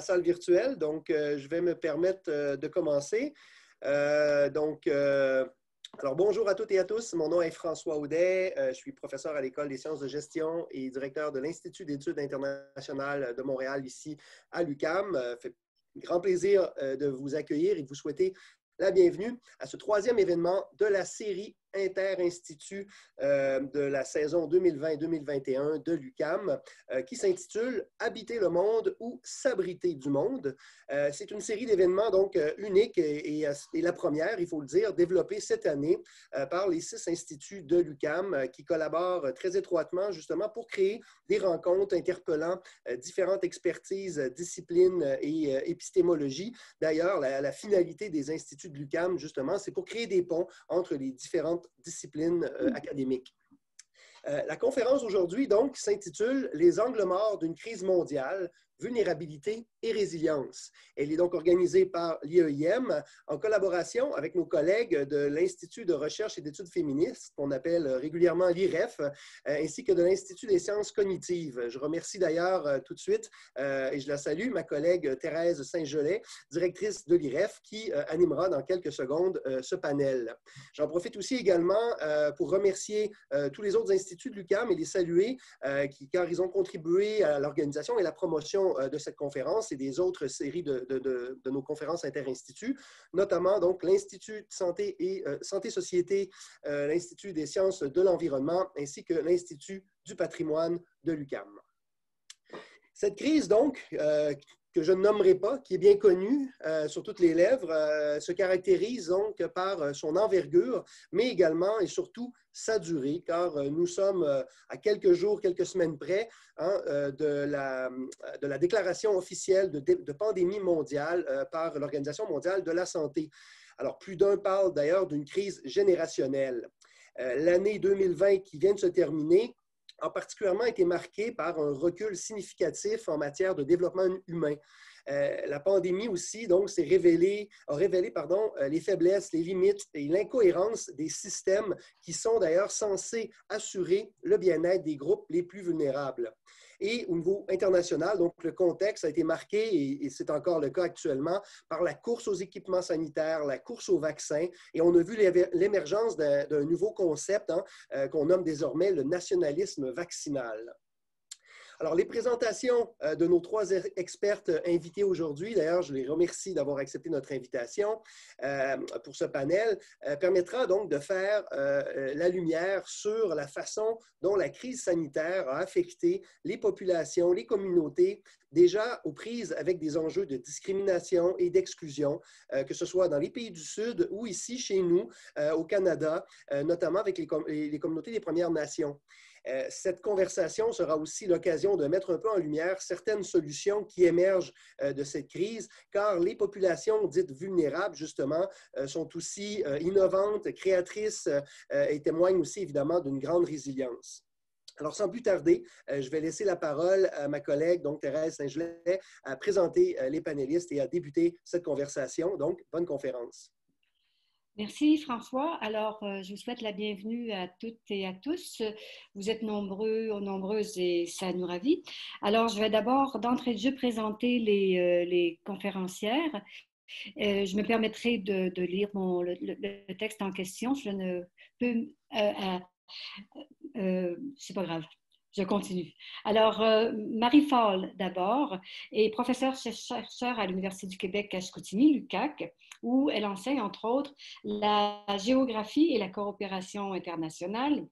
salle virtuelle. Donc, je vais me permettre de commencer. Alors, bonjour à toutes et à tous. Mon nom est François Audet. Je suis professeur à l'École des sciences de gestion et directeur de l'Institut d'études internationales de Montréal, ici à l'UQAM. Fait grand plaisir de vous accueillir et de vous souhaiter la bienvenue à ce troisième événement de la série Inter-Institut de la saison 2020-2021 de l'UQAM qui s'intitule « Habiter le monde ou s'abriter du monde ». C'est une série d'événements donc unique et la première, il faut le dire, développée cette année par les 6 instituts de l'UQAM qui collaborent très étroitement justement pour créer des rencontres interpellant différentes expertises, disciplines et épistémologie. D'ailleurs, la finalité des instituts de l'UQAM, justement, c'est pour créer des ponts entre les différentes disciplines académiques. La conférence aujourd'hui, donc, s'intitule « Les angles morts d'une crise mondiale, vulnérabilité et résilience ». Elle est donc organisée par l'IEIM en collaboration avec nos collègues de l'Institut de recherche et d'études féministes, qu'on appelle régulièrement l'IREF, ainsi que de l'Institut des sciences cognitives. Je remercie d'ailleurs tout de suite, et je la salue, ma collègue Thérèse Saint-Gelais, directrice de l'IREF, qui animera dans quelques secondes ce panel. J'en profite aussi également pour remercier tous les autres instituts de l'UQAM et les saluer, car ils ont contribué à l'organisation et la promotion de cette conférence et des autres séries de nos conférences inter-instituts, notamment donc l'Institut de santé et santé-société, l'Institut des sciences de l'environnement, ainsi que l'Institut du patrimoine de l'UQAM. Cette crise, donc, que je ne nommerai pas, qui est bien connue sur toutes les lèvres, se caractérise donc par son envergure, mais également et surtout sa durée, car nous sommes à quelques jours, quelques semaines près de la déclaration officielle de pandémie mondiale par l'Organisation mondiale de la santé. Alors, plus d'un parle d'ailleurs d'une crise générationnelle. L'année 2020 qui vient de se terminer a particulièrement été marquée par un recul significatif en matière de développement humain. La pandémie aussi donc, a révélé les faiblesses, les limites et l'incohérence des systèmes qui sont d'ailleurs censés assurer le bien-être des groupes les plus vulnérables. Et au niveau international, donc le contexte a été marqué, et c'est encore le cas actuellement, par la course aux équipements sanitaires, la course aux vaccins, et on a vu l'émergence d'un nouveau concept qu'on nomme désormais le nationalisme vaccinal. Alors, les présentations de nos 3 expertes invitées aujourd'hui, d'ailleurs, je les remercie d'avoir accepté notre invitation pour ce panel, permettra donc de faire la lumière sur la façon dont la crise sanitaire a affecté les populations, les communautés, déjà aux prises avec des enjeux de discrimination et d'exclusion, que ce soit dans les pays du Sud ou ici chez nous, au Canada, notamment avec les communautés des Premières Nations. Cette conversation sera aussi l'occasion de mettre un peu en lumière certaines solutions qui émergent de cette crise, car les populations dites vulnérables, justement, sont aussi innovantes, créatrices et témoignent aussi évidemment d'une grande résilience. Alors, sans plus tarder, je vais laisser la parole à ma collègue, donc Thérèse Saint-Gelais, à présenter les panélistes et à débuter cette conversation. Donc, bonne conférence. Merci François. Alors, je vous souhaite la bienvenue à toutes et à tous. Vous êtes nombreux, nombreuses et ça nous ravit. Alors, je vais d'abord d'entrée de jeu présenter les conférencières. Je me permettrai de lire le texte en question. Je ne peux... c'est pas grave. Je continue. Alors, Marie Fall, d'abord, est professeure-chercheur à l'Université du Québec à Chicoutimi, l'UQAC, où elle enseigne, entre autres, la géographie et la coopération internationale.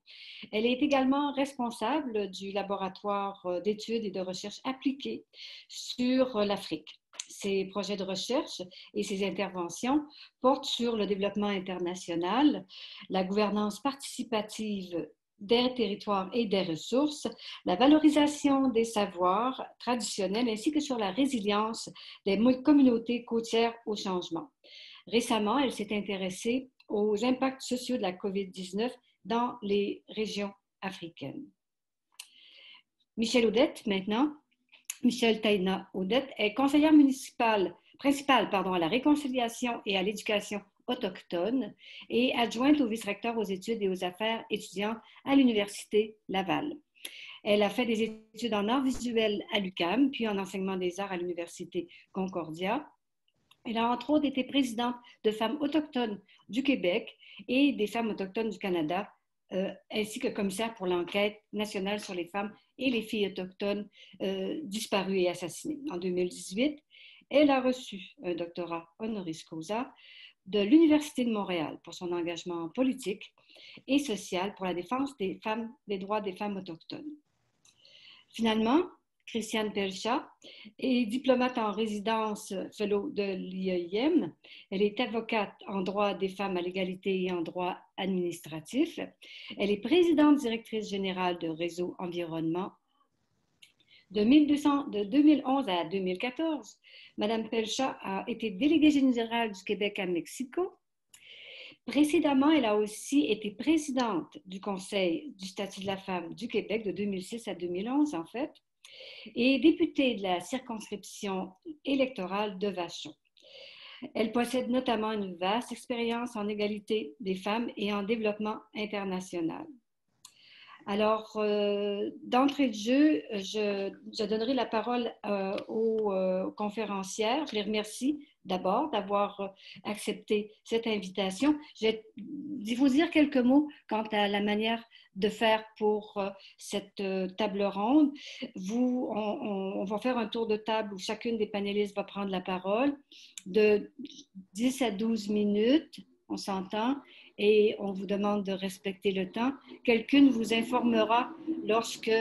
Elle est également responsable du laboratoire d'études et de recherche appliquées sur l'Afrique. Ses projets de recherche et ses interventions portent sur le développement international, la gouvernance participative des territoires et des ressources, la valorisation des savoirs traditionnels ainsi que sur la résilience des communautés côtières au changement. Récemment, elle s'est intéressée aux impacts sociaux de la COVID-19 dans les régions africaines. Michèle Audette, maintenant. Michèle Taïna Audette est conseillère principale à la réconciliation et à l'éducation autochtone et adjointe au vice-recteur aux études et aux affaires étudiantes à l'Université Laval. Elle a fait des études en arts visuels à l'UQAM, puis en enseignement des arts à l'Université Concordia. Elle a entre autres été présidente de Femmes autochtones du Québec et des Femmes autochtones du Canada, ainsi que commissaire pour l'enquête nationale sur les femmes et les filles autochtones disparues et assassinées. En 2018, elle a reçu un doctorat honoris causa de l'Université de Montréal pour son engagement politique et social pour la défense des femmes, des droits des femmes autochtones. Finalement, Christiane Pelchat est diplomate en résidence fellow de l'IEIM. Elle est avocate en droit des femmes à l'égalité et en droit administratif. Elle est présidente directrice générale de Réseau Environnement. De 2011 à 2014, Mme Pelchat a été déléguée générale du Québec à Mexico. Précédemment, elle a aussi été présidente du Conseil du statut de la femme du Québec de 2006 à 2011, en fait, et députée de la circonscription électorale de Vachon. Elle possède notamment une vaste expérience en égalité des femmes et en développement international. Alors, d'entrée de jeu, je donnerai la parole aux conférencières. Je les remercie d'abord d'avoir accepté cette invitation. Je vais vous dire quelques mots quant à la manière de faire pour cette table ronde. On va faire un tour de table où chacune des panélistes va prendre la parole de 10 à 12 minutes, on s'entend, et on vous demande de respecter le temps. Quelqu'une vous informera lorsque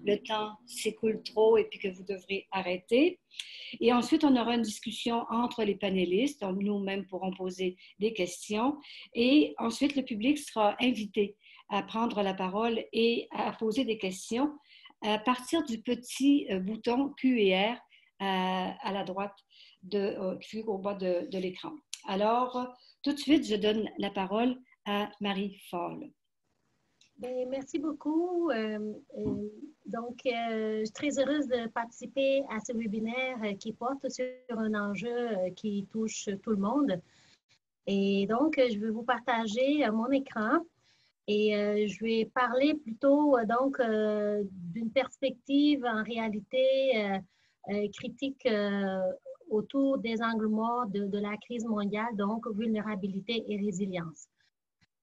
le temps s'écoule trop et puis que vous devrez arrêter. Et ensuite, on aura une discussion entre les panélistes. Nous-mêmes pourrons poser des questions. Et ensuite, le public sera invité à prendre la parole et à poser des questions à partir du petit bouton Q et R à la droite, au bas de l'écran. Alors, tout de suite, je donne la parole à Marie Fall. Bien, merci beaucoup. Je suis très heureuse de participer à ce webinaire qui porte sur un enjeu qui touche tout le monde. Et donc, je vais vous partager mon écran et je vais parler plutôt d'une perspective en réalité critique autour des angles morts de la crise mondiale, donc vulnérabilité et résilience.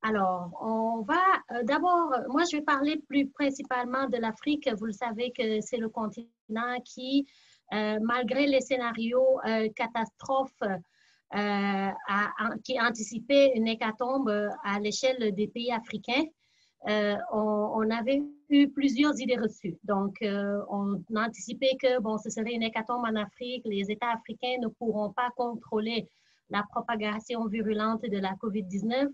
Alors, on va d'abord, moi je vais parler plus principalement de l'Afrique. Vous le savez que c'est le continent qui, malgré les scénarios catastrophes, qui anticipaient une hécatombe à l'échelle des pays africains, on avait eu plusieurs idées reçues. Donc, on anticipait que ce serait une hécatombe en Afrique. Les États africains ne pourront pas contrôler la propagation virulente de la COVID-19.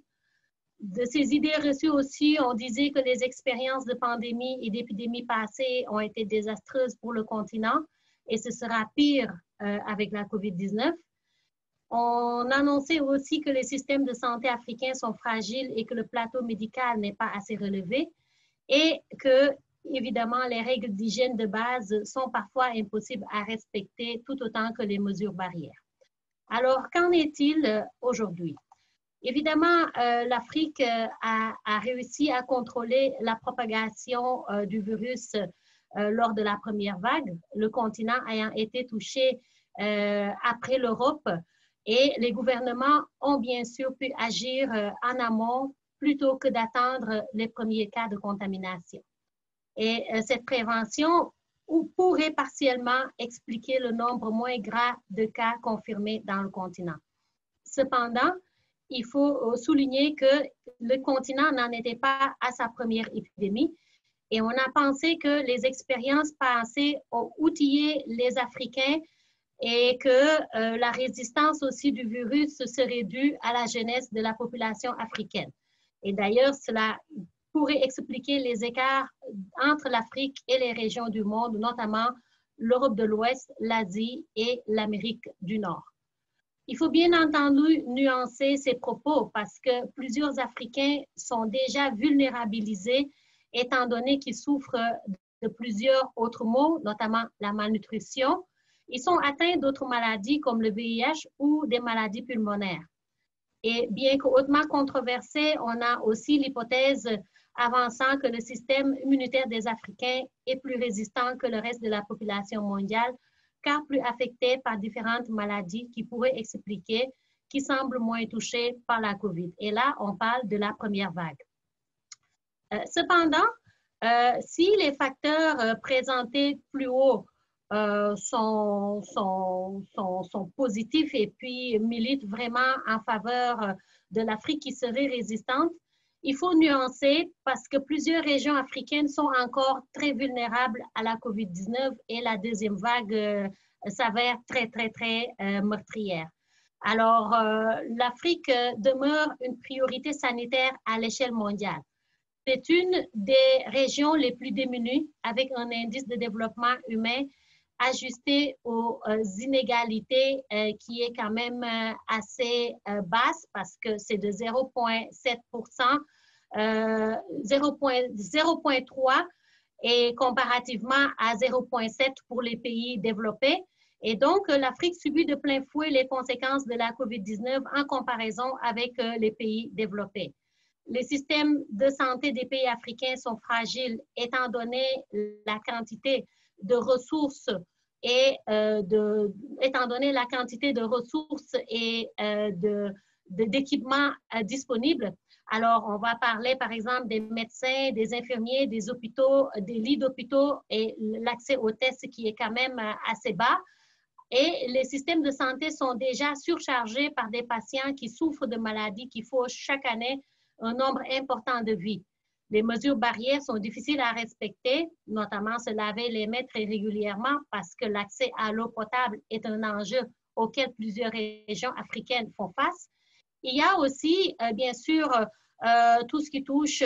De ces idées reçues aussi, on disait que les expériences de pandémie et d'épidémie passées ont été désastreuses pour le continent et ce sera pire avec la COVID-19. On annonçait aussi que les systèmes de santé africains sont fragiles et que le plateau médical n'est pas assez relevé et que, évidemment, les règles d'hygiène de base sont parfois impossibles à respecter tout autant que les mesures barrières. Alors, qu'en est-il aujourd'hui? Évidemment, l'Afrique a réussi à contrôler la propagation du virus lors de la première vague, le continent ayant été touché après l'Europe, et les gouvernements ont bien sûr pu agir en amont plutôt que d'attendre les premiers cas de contamination. Et cette prévention pourrait partiellement expliquer le nombre moins gras de cas confirmés dans le continent. Cependant, il faut souligner que le continent n'en était pas à sa première épidémie et on a pensé que les expériences passées ont outillé les Africains et que la résistance aussi du virus serait due à la jeunesse de la population africaine. Et d'ailleurs, cela pourrait expliquer les écarts entre l'Afrique et les régions du monde, notamment l'Europe de l'Ouest, l'Asie et l'Amérique du Nord. Il faut bien entendu nuancer ces propos parce que plusieurs Africains sont déjà vulnérabilisés étant donné qu'ils souffrent de plusieurs autres maux, notamment la malnutrition. Ils sont atteints d'autres maladies comme le VIH ou des maladies pulmonaires. Et bien que hautement controversée, on a aussi l'hypothèse avançant que le système immunitaire des Africains est plus résistant que le reste de la population mondiale, car plus affecté par différentes maladies qui pourraient expliquer qui semblent moins touchés par la COVID. Et là, on parle de la première vague. Cependant, si les facteurs présentés plus haut sont positifs et puis militent vraiment en faveur de l'Afrique qui serait résistante, il faut nuancer parce que plusieurs régions africaines sont encore très vulnérables à la COVID-19 et la deuxième vague s'avère très meurtrière. Alors, l'Afrique demeure une priorité sanitaire à l'échelle mondiale. C'est une des régions les plus démunies avec un indice de développement humain ajusté aux inégalités qui est quand même assez basse parce que c'est de 0,7%, 0,3 et comparativement à 0,7 pour les pays développés. Et donc, l'Afrique subit de plein fouet les conséquences de la COVID-19 en comparaison avec les pays développés. Les systèmes de santé des pays africains sont fragiles étant donné la quantité de ressources et d'équipements disponibles. Alors, on va parler par exemple des médecins, des infirmiers, des hôpitaux, des lits d'hôpitaux et l'accès aux tests qui est quand même assez bas. Et les systèmes de santé sont déjà surchargés par des patients qui souffrent de maladies qui fauchent chaque année un nombre important de vies. Les mesures barrières sont difficiles à respecter, notamment se laver les mains très régulièrement parce que l'accès à l'eau potable est un enjeu auquel plusieurs régions africaines font face. Il y a aussi, bien sûr, tout ce qui touche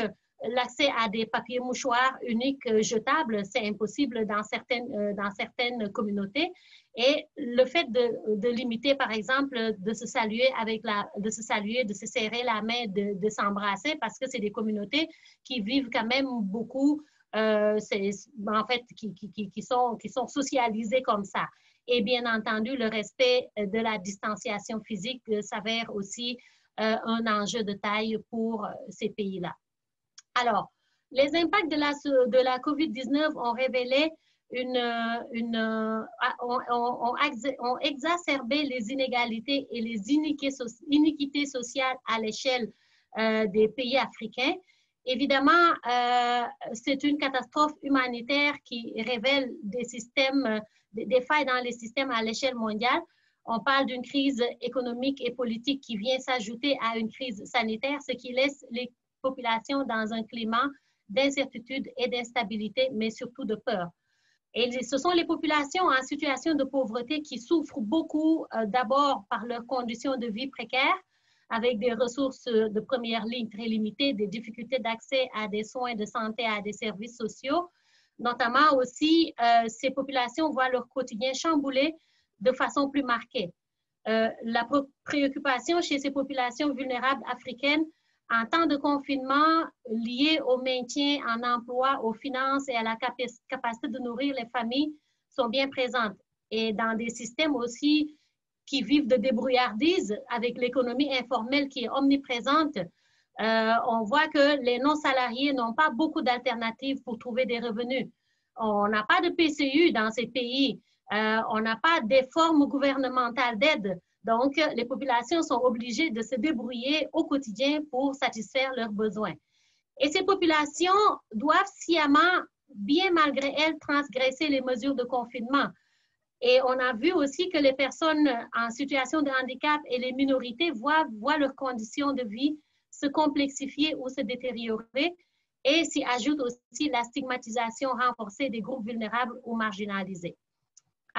l'accès à des papiers mouchoirs uniques jetables. C'est impossible dans certaines communautés. Et le fait de limiter, par exemple, de se serrer la main, de s'embrasser, parce que c'est des communautés qui vivent quand même beaucoup, en fait, qui sont socialisées comme ça. Et bien entendu, le respect de la distanciation physique s'avère aussi un enjeu de taille pour ces pays-là. Alors, les impacts de la COVID-19 ont révélé ont exacerbé les inégalités et les iniquités sociales à l'échelle des pays africains. Évidemment, c'est une catastrophe humanitaire qui révèle des failles dans les systèmes à l'échelle mondiale. On parle d'une crise économique et politique qui vient s'ajouter à une crise sanitaire, ce qui laisse les populations dans un climat d'incertitude et d'instabilité, mais surtout de peur. Et ce sont les populations en situation de pauvreté qui souffrent beaucoup d'abord par leurs conditions de vie précaires, avec des ressources de première ligne très limitées, des difficultés d'accès à des soins de santé, à des services sociaux. Notamment aussi, ces populations voient leur quotidien chamboulé de façon plus marquée. La préoccupation chez ces populations vulnérables africaines en temps de confinement lié au maintien en emploi, aux finances et à la capacité de nourrir les familles sont bien présentes. Et dans des systèmes aussi qui vivent de débrouillardise avec l'économie informelle qui est omniprésente, on voit que les non-salariés n'ont pas beaucoup d'alternatives pour trouver des revenus. On n'a pas de PCU dans ces pays. On n'a pas des formes gouvernementales d'aide. Donc, les populations sont obligées de se débrouiller au quotidien pour satisfaire leurs besoins. Et ces populations doivent sciemment, bien malgré elles, transgresser les mesures de confinement. Et on a vu aussi que les personnes en situation de handicap et les minorités voient leurs conditions de vie se complexifier ou se détériorer. Et s'y ajoute aussi la stigmatisation renforcée des groupes vulnérables ou marginalisés.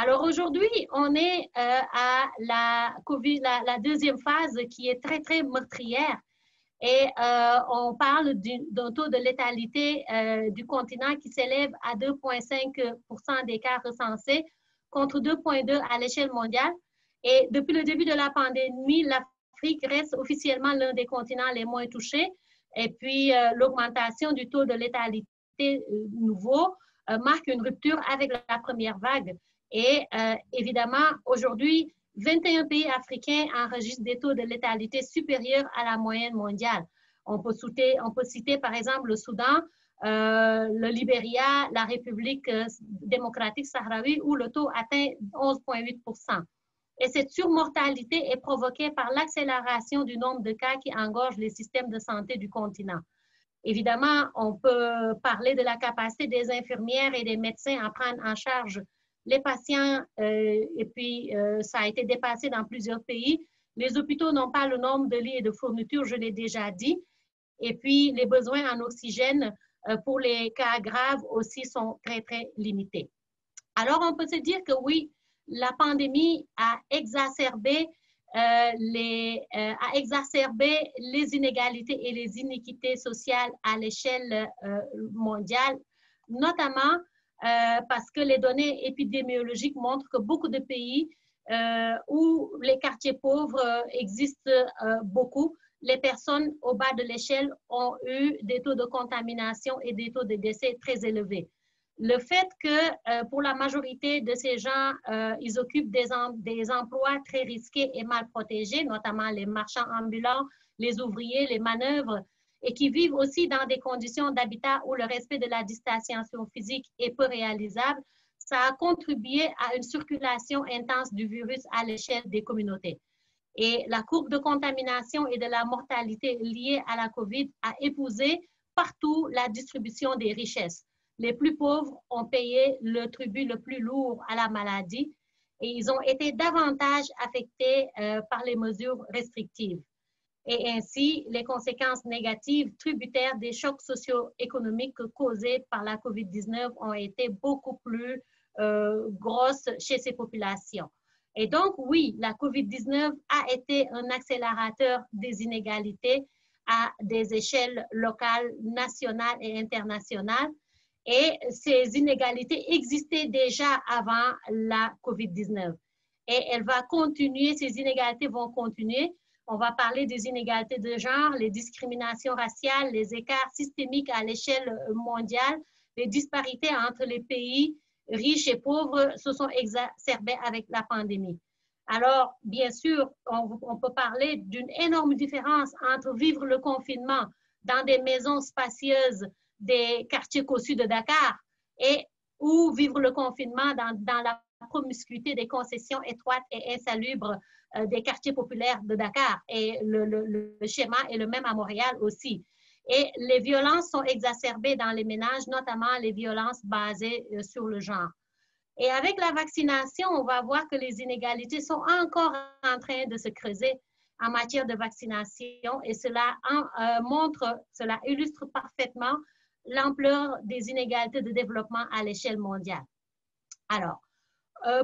Alors aujourd'hui, on est à la deuxième phase qui est très meurtrière et on parle d'un taux de létalité du continent qui s'élève à 2,5% des cas recensés contre 2,2% à l'échelle mondiale. Et depuis le début de la pandémie, l'Afrique reste officiellement l'un des continents les moins touchés. Et puis l'augmentation du taux de létalité nouveau marque une rupture avec la première vague. Et évidemment, aujourd'hui, 21 pays africains enregistrent des taux de létalité supérieurs à la moyenne mondiale. On peut citer par exemple le Soudan, le Libéria, la République démocratique sahraoui, où le taux atteint 11,8%. Et cette surmortalité est provoquée par l'accélération du nombre de cas qui engorgent les systèmes de santé du continent. Évidemment, on peut parler de la capacité des infirmières et des médecins à prendre en charge les patients, et puis ça a été dépassé dans plusieurs pays. Les hôpitaux n'ont pas le nombre de lits et de fournitures, je l'ai déjà dit. Et puis, les besoins en oxygène pour les cas graves aussi sont très, très limités. Alors, on peut se dire que oui, la pandémie a exacerbé les inégalités et les iniquités sociales à l'échelle mondiale, notamment parce que les données épidémiologiques montrent que beaucoup de pays où les quartiers pauvres existent beaucoup, les personnes au bas de l'échelle ont eu des taux de contamination et des taux de décès très élevés. Le fait que pour la majorité de ces gens, ils occupent des emplois très risqués et mal protégés, notamment les marchands ambulants, les ouvriers, les manœuvres, et qui vivent aussi dans des conditions d'habitat où le respect de la distanciation physique est peu réalisable, ça a contribué à une circulation intense du virus à l'échelle des communautés. Et la courbe de contamination et de la mortalité liée à la COVID a épousé partout la distribution des richesses. Les plus pauvres ont payé le tribut le plus lourd à la maladie et ils ont été davantage affectés par les mesures restrictives. Et ainsi, les conséquences négatives tributaires des chocs socio-économiques causés par la COVID-19 ont été beaucoup plus grosses chez ces populations. Et donc, oui, la COVID-19 a été un accélérateur des inégalités à des échelles locales, nationales et internationales. Et ces inégalités existaient déjà avant la COVID-19. Et elle va continuer, ces inégalités vont continuer. On va parler des inégalités de genre, les discriminations raciales, les écarts systémiques à l'échelle mondiale, les disparités entre les pays riches et pauvres se sont exacerbées avec la pandémie. Alors, bien sûr, on peut parler d'une énorme différence entre vivre le confinement dans des maisons spacieuses des quartiers cossus de Dakar ou vivre le confinement dans la promiscuité des concessions étroites et insalubres des quartiers populaires de Dakar. Et le schéma est le même à Montréal aussi. Et les violences sont exacerbées dans les ménages, notamment les violences basées sur le genre. Et avec la vaccination, on va voir que les inégalités sont encore en train de se creuser en matière de vaccination et cela illustre parfaitement l'ampleur des inégalités de développement à l'échelle mondiale. Alors,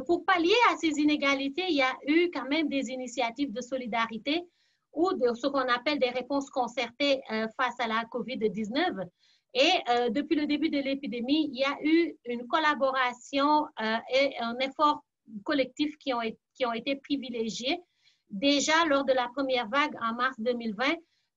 pour pallier à ces inégalités, il y a eu quand même des initiatives de solidarité ou de ce qu'on appelle des réponses concertées face à la COVID-19. Et depuis le début de l'épidémie, il y a eu une collaboration et un effort collectif qui ont été privilégiés. Déjà, lors de la première vague en mars 2020,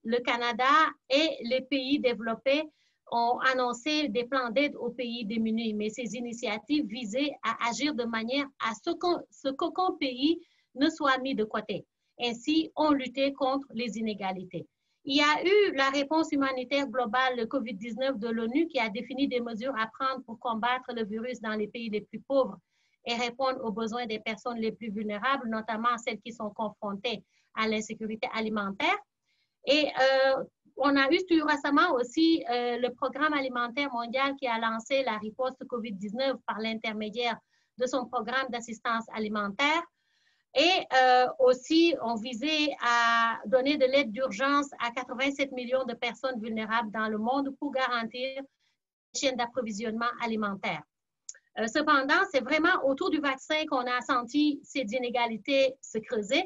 le Canada et les pays développés ont annoncé des plans d'aide aux pays démunis, mais ces initiatives visaient à agir de manière à ce qu'aucun pays ne soit mis de côté. Ainsi, on luttait contre les inégalités. Il y a eu la réponse humanitaire globale COVID-19 de l'ONU qui a défini des mesures à prendre pour combattre le virus dans les pays les plus pauvres et répondre aux besoins des personnes les plus vulnérables, notamment celles qui sont confrontées à l'insécurité alimentaire. Et on a eu tout récemment aussi le Programme alimentaire mondial qui a lancé la riposte COVID-19 par l'intermédiaire de son programme d'assistance alimentaire. Et aussi, on visait à donner de l'aide d'urgence à 87 millions de personnes vulnérables dans le monde pour garantir une chaîne d'approvisionnement alimentaire. Cependant, c'est vraiment autour du vaccin qu'on a senti ces inégalités se creuser.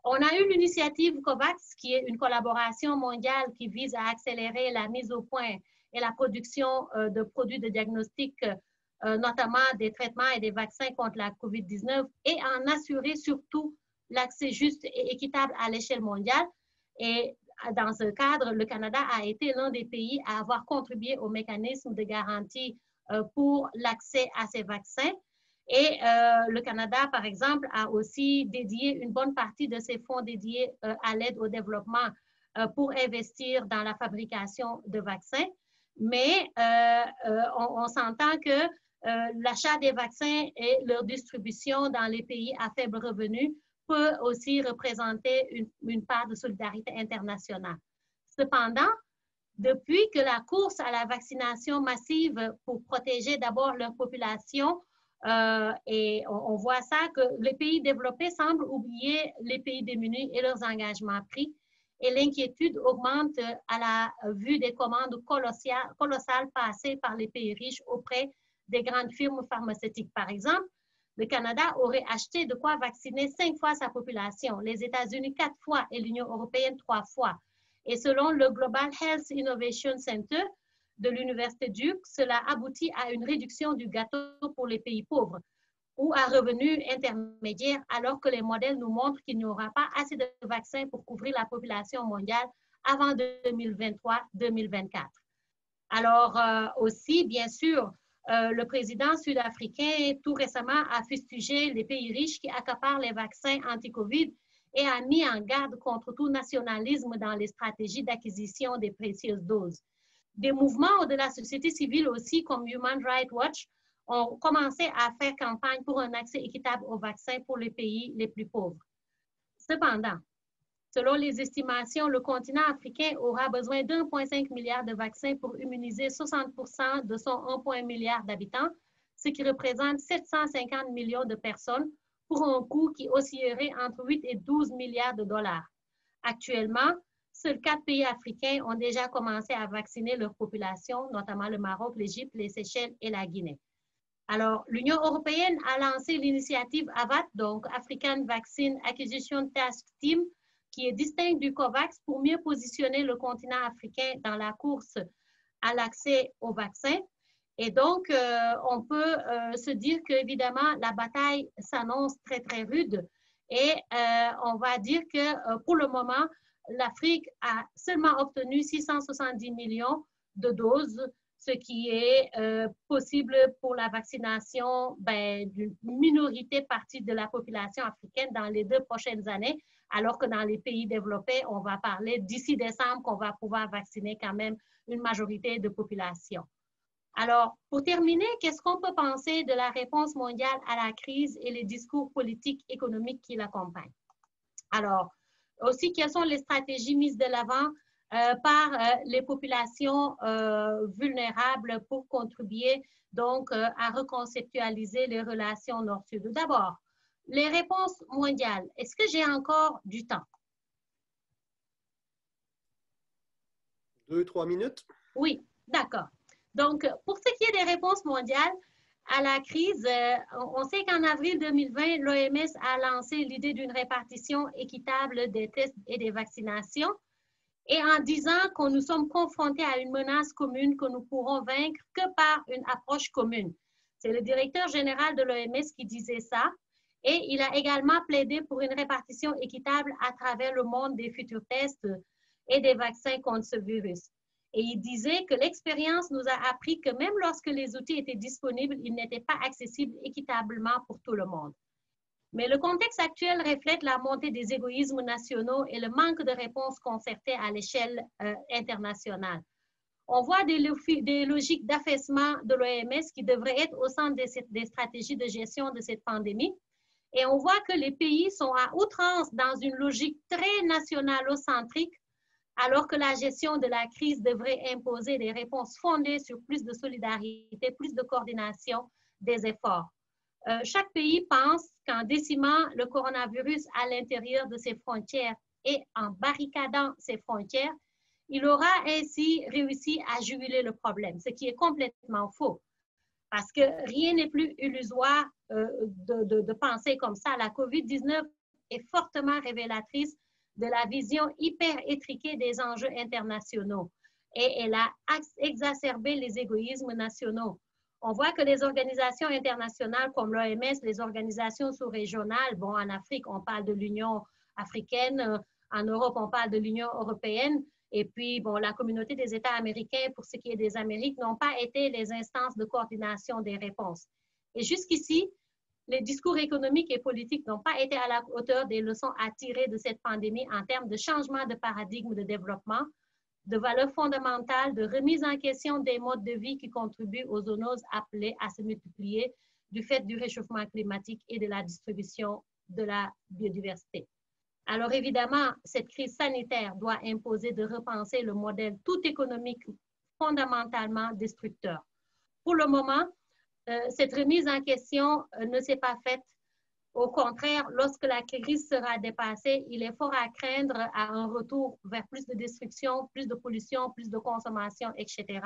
On a eu l'initiative COVAX, qui est une collaboration mondiale qui vise à accélérer la mise au point et la production de produits de diagnostic, notamment des traitements et des vaccins contre la COVID-19, et en assurer surtout l'accès juste et équitable à l'échelle mondiale. Et dans ce cadre, le Canada a été l'un des pays à avoir contribué au mécanisme de garantie pour l'accès à ces vaccins. Et le Canada, par exemple, a aussi dédié une bonne partie de ses fonds dédiés à l'aide au développement pour investir dans la fabrication de vaccins. Mais on s'entend que l'achat des vaccins et leur distribution dans les pays à faible revenu peut aussi représenter une part de solidarité internationale. Cependant, depuis que la course à la vaccination massive pour protéger d'abord leur population, et on voit ça que les pays développés semblent oublier les pays démunis et leurs engagements pris, et l'inquiétude augmente à la vue des commandes colossales passées par les pays riches auprès des grandes firmes pharmaceutiques. Par exemple, le Canada aurait acheté de quoi vacciner 5 fois sa population, les États-Unis 4 fois et l'Union européenne 3 fois. Et selon le Global Health Innovation Center de l'Université Duke, cela aboutit à une réduction du gâteau pour les pays pauvres ou à revenus intermédiaires, alors que les modèles nous montrent qu'il n'y aura pas assez de vaccins pour couvrir la population mondiale avant 2023-2024. Alors aussi, bien sûr, le président sud-africain tout récemment a fustigé les pays riches qui accaparent les vaccins anti-Covid et a mis en garde contre tout nationalisme dans les stratégies d'acquisition des précieuses doses. Des mouvements de la société civile aussi, comme Human Rights Watch, ont commencé à faire campagne pour un accès équitable aux vaccins pour les pays les plus pauvres. Cependant, selon les estimations, le continent africain aura besoin d'1,5 milliard de vaccins pour immuniser 60% de son 1,1 milliard d'habitants, ce qui représente 750 millions de personnes pour un coût qui oscillerait entre 8 et 12 milliards de dollars. Actuellement, seuls 4 pays africains ont déjà commencé à vacciner leur population, notamment le Maroc, l'Égypte, les Seychelles et la Guinée. Alors, l'Union européenne a lancé l'initiative AVAT, donc African Vaccine Acquisition Task Team, qui est distincte du COVAX pour mieux positionner le continent africain dans la course à l'accès aux vaccins. Et donc, on peut se dire qu'évidemment, la bataille s'annonce très, très rude. Et on va dire que pour le moment, l'Afrique a seulement obtenu 670 millions de doses, ce qui est possible pour la vaccination d'une minorité partie de la population africaine dans les 2 prochaines années, alors que dans les pays développés, on va parler d'ici décembre qu'on va pouvoir vacciner quand même une majorité de population. Alors, pour terminer, qu'est-ce qu'on peut penser de la réponse mondiale à la crise et les discours politiques économiques qui l'accompagnent? Alors, aussi, quelles sont les stratégies mises de l'avant par les populations vulnérables pour contribuer donc à reconceptualiser les relations nord-sud? D'abord, les réponses mondiales. Est-ce que j'ai encore du temps? 2-3 minutes? Oui, d'accord. Donc, pour ce qui est des réponses mondiales à la crise, on sait qu'en avril 2020, l'OMS a lancé l'idée d'une répartition équitable des tests et des vaccinations, et en disant que nous sommes confrontés à une menace commune que nous pourrons vaincre que par une approche commune. C'est le directeur général de l'OMS qui disait ça, et il a également plaidé pour une répartition équitable à travers le monde des futurs tests et des vaccins contre ce virus. Et il disait que l'expérience nous a appris que même lorsque les outils étaient disponibles, ils n'étaient pas accessibles équitablement pour tout le monde. Mais le contexte actuel reflète la montée des égoïsmes nationaux et le manque de réponses concertées à l'échelle internationale. On voit des logiques d'affaissement de l'OMS qui devraient être au centre des stratégies de gestion de cette pandémie. Et on voit que les pays sont à outrance dans une logique très nationalocentrique, alors que la gestion de la crise devrait imposer des réponses fondées sur plus de solidarité, plus de coordination des efforts. Chaque pays pense qu'en décimant le coronavirus à l'intérieur de ses frontières et en barricadant ses frontières, il aura ainsi réussi à juguler le problème, ce qui est complètement faux. Parce que rien n'est plus illusoire de penser comme ça. La COVID-19 est fortement révélatrice de la vision hyper étriquée des enjeux internationaux et elle a exacerbé les égoïsmes nationaux. On voit que les organisations internationales comme l'OMS, les organisations sous-régionales, bon, en Afrique, on parle de l'Union africaine, en Europe, on parle de l'Union européenne, et puis, bon, la communauté des États américains, pour ce qui est des Amériques, n'ont pas été les instances de coordination des réponses. Et jusqu'ici, les discours économiques et politiques n'ont pas été à la hauteur des leçons à tirer de cette pandémie en termes de changement de paradigme de développement, de valeurs fondamentales, de remise en question des modes de vie qui contribuent aux zoonoses appelées à se multiplier du fait du réchauffement climatique et de la distribution de la biodiversité. Alors évidemment, cette crise sanitaire doit imposer de repenser le modèle tout économique fondamentalement destructeur. Pour le moment, cette remise en question ne s'est pas faite. Au contraire, lorsque la crise sera dépassée, il est fort à craindre à un retour vers plus de destruction, plus de pollution, plus de consommation, etc.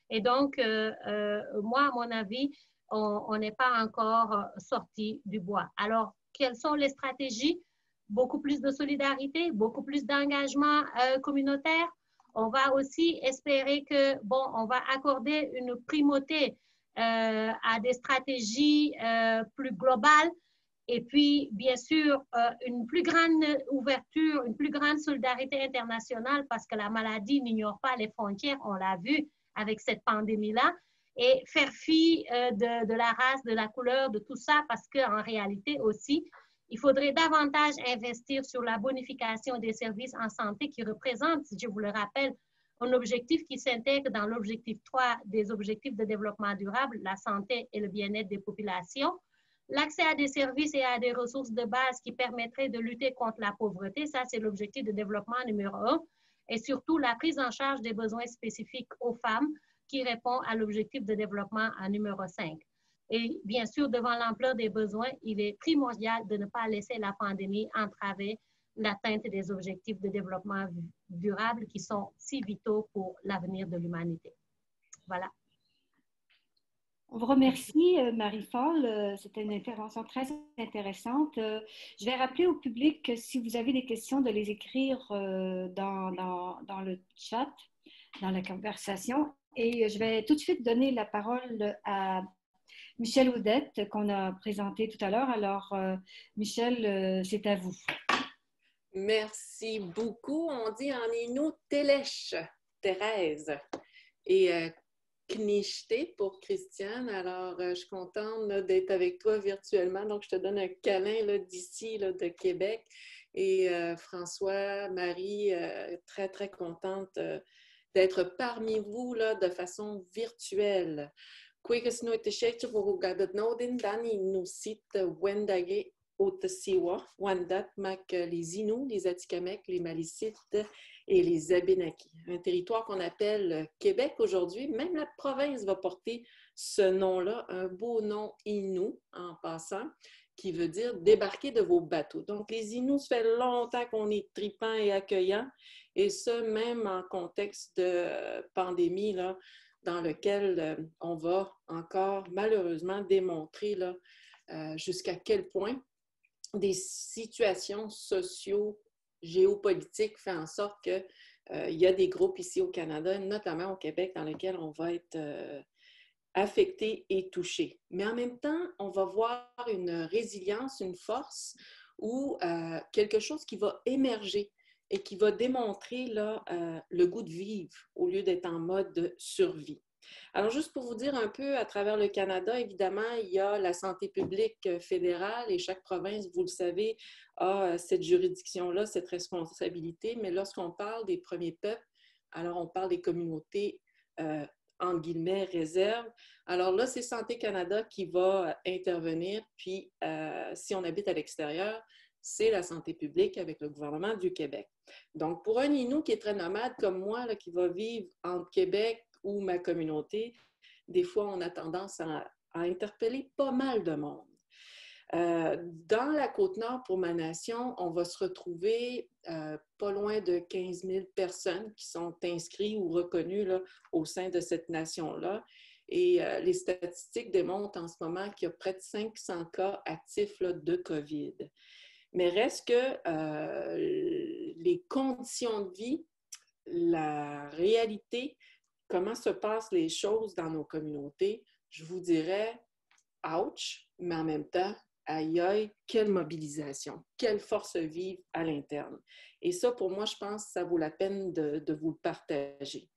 Et donc, moi, à mon avis, on n'est pas encore sorti du bois. Alors, quelles sont les stratégies? Beaucoup plus de solidarité, beaucoup plus d'engagement communautaire. On va aussi espérer que, bon, on va accorder une primauté à des stratégies plus globales et puis, bien sûr, une plus grande ouverture, une plus grande solidarité internationale parce que la maladie n'ignore pas les frontières, on l'a vu avec cette pandémie-là, et faire fi de la race, de la couleur, de tout ça parce qu'en réalité aussi, il faudrait davantage investir sur la bonification des services en santé qui représentent, je vous le rappelle, un objectif qui s'intègre dans l'objectif 3 des objectifs de développement durable, la santé et le bien-être des populations. L'accès à des services et à des ressources de base qui permettraient de lutter contre la pauvreté, ça c'est l'objectif de développement numéro 1. Et surtout la prise en charge des besoins spécifiques aux femmes qui répond à l'objectif de développement numéro 5. Et bien sûr, devant l'ampleur des besoins, il est primordial de ne pas laisser la pandémie entraver l'atteinte des objectifs de développement durable qui sont si vitaux pour l'avenir de l'humanité. Voilà. On vous remercie, Marie-Paul. C'était une intervention très intéressante. Je vais rappeler au public que si vous avez des questions, de les écrire dans le chat, dans la conversation. Et je vais tout de suite donner la parole à Michel Audette, qu'on a présenté tout à l'heure. Alors, Michel, c'est à vous. Merci beaucoup. On dit en Inou Téléche, Thérèse. Et Knichte pour Christiane. Alors, je suis contente d'être avec toi virtuellement. Donc, je te donne un câlin d'ici, de Québec. Et François, Marie, très, très contente d'être parmi vous de façon virtuelle. Queques no etechete vorugadat nodin dani nous cite Wendage Otasiwa, Wendat, Mac, les Inuits, les Atikamekw, les Malicites et les Abénakis. Un territoire qu'on appelle Québec aujourd'hui. Même la province va porter ce nom-là, un beau nom Innu en passant, qui veut dire débarquer de vos bateaux. Donc, les Inuits, ça fait longtemps qu'on est tripants et accueillants, et ça, même en contexte de pandémie, là, dans lequel on va encore malheureusement démontrer jusqu'à quel point des situations socio-géopolitiques font en sorte qu'il y a des groupes ici au Canada, notamment au Québec, dans lesquels on va être affecté et touché. Mais en même temps, on va voir une résilience, une force ou quelque chose qui va émerger et qui va démontrer le goût de vivre au lieu d'être en mode survie. Alors, juste pour vous dire un peu, à travers le Canada, évidemment, il y a la santé publique fédérale et chaque province, vous le savez, a cette juridiction-là, cette responsabilité. Mais lorsqu'on parle des premiers peuples, alors on parle des communautés, entre guillemets, réserves. Alors là, c'est Santé Canada qui va intervenir. Puis, si on habite à l'extérieur, c'est la santé publique avec le gouvernement du Québec. Donc, pour un Innu qui est très nomade comme moi, qui va vivre entre Québec ou ma communauté, des fois, on a tendance à interpeller pas mal de monde. Dans la Côte-Nord, pour ma nation, on va se retrouver pas loin de 15 000 personnes qui sont inscrites ou reconnues au sein de cette nation-là. Et les statistiques démontrent en ce moment qu'il y a près de 500 cas actifs de COVID. Mais reste que les conditions de vie, la réalité, comment se passent les choses dans nos communautés, je vous dirais, ouch, mais en même temps, aïe aïe, quelle mobilisation, quelle force vive à l'interne. Et ça, pour moi, je pense que ça vaut la peine de vous le partager.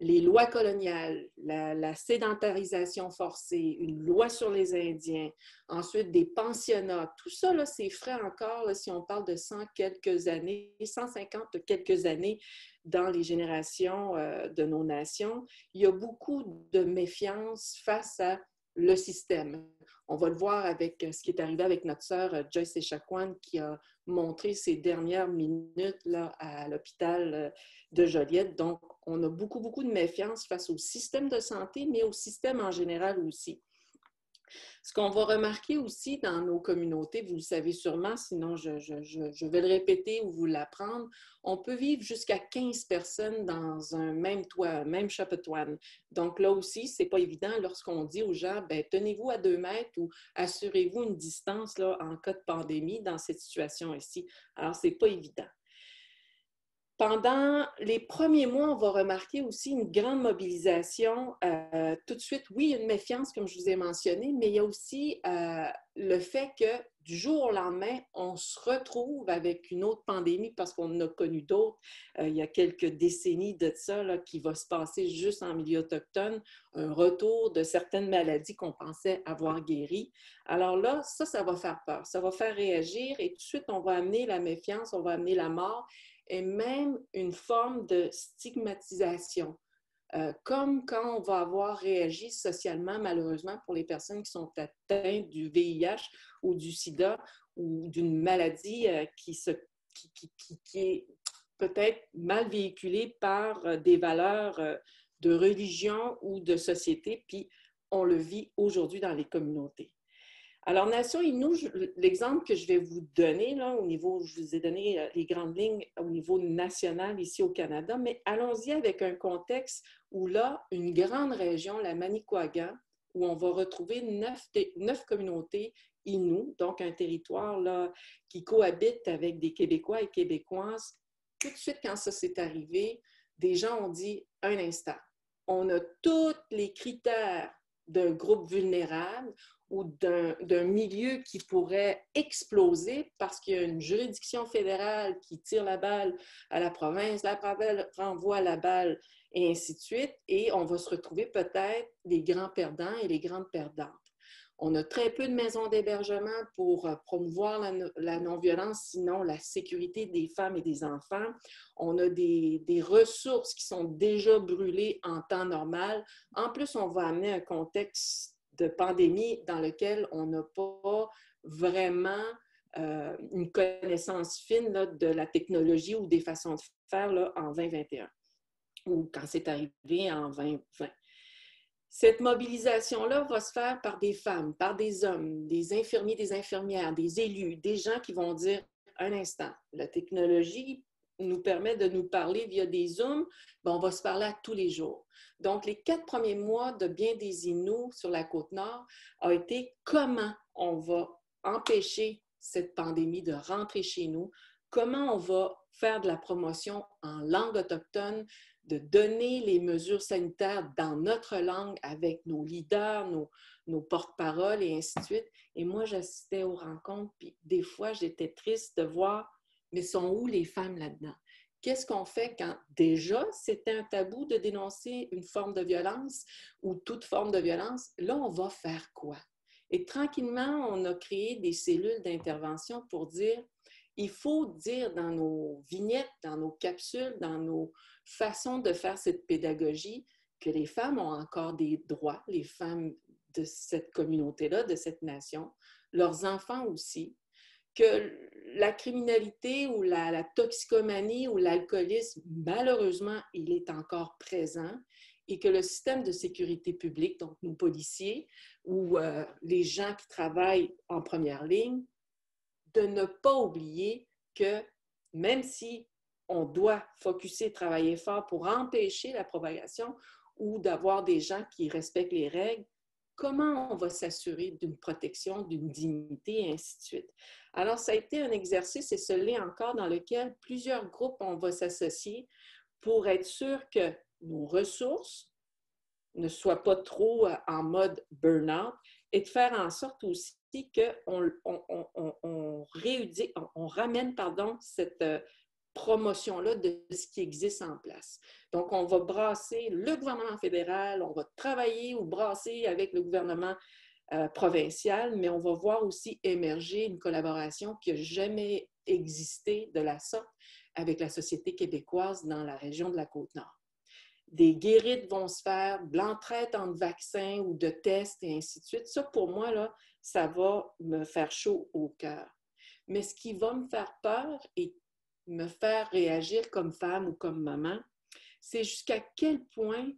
les lois coloniales, la sédentarisation forcée, une loi sur les Indiens, ensuite des pensionnats, tout ça, là, c'est frais encore là, si on parle de 100 quelques années, 150 quelques années dans les générations de nos nations. Il y a beaucoup de méfiance face à le système. On va le voir avec ce qui est arrivé avec notre sœur Joyce Echaquan qui a montré ses dernières minutes là, à l'hôpital de Joliette. Donc, on a beaucoup, beaucoup de méfiance face au système de santé, mais au système en général aussi. Ce qu'on va remarquer aussi dans nos communautés, vous le savez sûrement, sinon je vais le répéter ou vous l'apprendre, on peut vivre jusqu'à 15 personnes dans un même toit, un même chapiteau. Donc là aussi, ce n'est pas évident lorsqu'on dit aux gens, ben, tenez-vous à 2 mètres ou assurez-vous une distance là, en cas de pandémie dans cette situation ici. Alors, ce n'est pas évident. Pendant les premiers mois, on va remarquer aussi une grande mobilisation. Tout de suite, oui, il y a une méfiance, comme je vous ai mentionné, mais il y a aussi le fait que du jour au lendemain, on se retrouve avec une autre pandémie parce qu'on en a connu d'autres. Il y a quelques décennies de ça là, qui va se passer juste en milieu autochtone, un retour de certaines maladies qu'on pensait avoir guéries. Alors là, ça va faire peur, ça va faire réagir et tout de suite, on va amener la méfiance, on va amener la mort et même une forme de stigmatisation, comme quand on va avoir réagi socialement, malheureusement, pour les personnes qui sont atteintes du VIH ou du sida ou d'une maladie qui est peut-être mal véhiculée par des valeurs de religion ou de société, puis on le vit aujourd'hui dans les communautés. Alors, Nation Innu, l'exemple que je vais vous donner, là, au niveau, je vous ai donné les grandes lignes au niveau national ici au Canada, mais allons-y avec un contexte où là, une grande région, la Manicouagan, où on va retrouver 9 communautés Innu, donc un territoire là, qui cohabite avec des Québécois et Québécoises. Tout de suite, quand ça s'est arrivé, des gens ont dit, un instant, on a tous les critères d'un groupe vulnérable ou d'un milieu qui pourrait exploser parce qu'il y a une juridiction fédérale qui tire la balle à la province renvoie la balle et ainsi de suite. Et on va se retrouver peut-être les grands perdants et les grandes perdantes. On a très peu de maisons d'hébergement pour promouvoir la non-violence, sinon la sécurité des femmes et des enfants. On a des ressources qui sont déjà brûlées en temps normal. En plus, on va amener un contexte de pandémie dans lequel on n'a pas vraiment une connaissance fine là, de la technologie ou des façons de faire là, en 2021 ou quand c'est arrivé en 2020. Cette mobilisation-là va se faire par des femmes, par des hommes, des infirmiers, des infirmières, des élus, des gens qui vont dire un instant, la technologie nous permet de nous parler via des Zooms, ben on va se parler à tous les jours. Donc, les 4 premiers mois de bien des Inuits sur la Côte-Nord a été comment on va empêcher cette pandémie de rentrer chez nous, comment on va faire de la promotion en langue autochtone, de donner les mesures sanitaires dans notre langue avec nos leaders, nos porte-paroles et ainsi de suite. Et moi, j'assistais aux rencontres, puis des fois, j'étais triste de voir, mais sont où les femmes là-dedans? Qu'est-ce qu'on fait quand déjà c'était un tabou de dénoncer une forme de violence ou toute forme de violence? Là, on va faire quoi? Et tranquillement, on a créé des cellules d'intervention pour dire, il faut dire dans nos vignettes, dans nos capsules, dans nos façons de faire cette pédagogie, que les femmes ont encore des droits, les femmes de cette communauté-là, de cette nation, leurs enfants aussi, que la criminalité ou la toxicomanie ou l'alcoolisme, malheureusement, il est encore présent et que le système de sécurité publique, donc nos policiers ou les gens qui travaillent en première ligne, de ne pas oublier que même si on doit focusser, travailler fort pour empêcher la propagation ou d'avoir des gens qui respectent les règles, comment on va s'assurer d'une protection, d'une dignité, et ainsi de suite. Alors, ça a été un exercice, et ce l'est encore, dans lequel plusieurs groupes, on va s'associer pour être sûr que nos ressources ne soient pas trop en mode burn-out et de faire en sorte aussi qu'on on ramène cette promotion-là de ce qui existe en place. Donc, on va brasser le gouvernement fédéral, on va travailler ou brasser avec le gouvernement provincial, mais on va voir aussi émerger une collaboration qui n'a jamais existé de la sorte avec la société québécoise dans la région de la Côte-Nord. Des guérites vont se faire, de l'entraide entre vaccins ou de tests et ainsi de suite. Ça, pour moi, là, ça va me faire chaud au cœur. Mais ce qui va me faire peur et me faire réagir comme femme ou comme maman, c'est jusqu'à quel point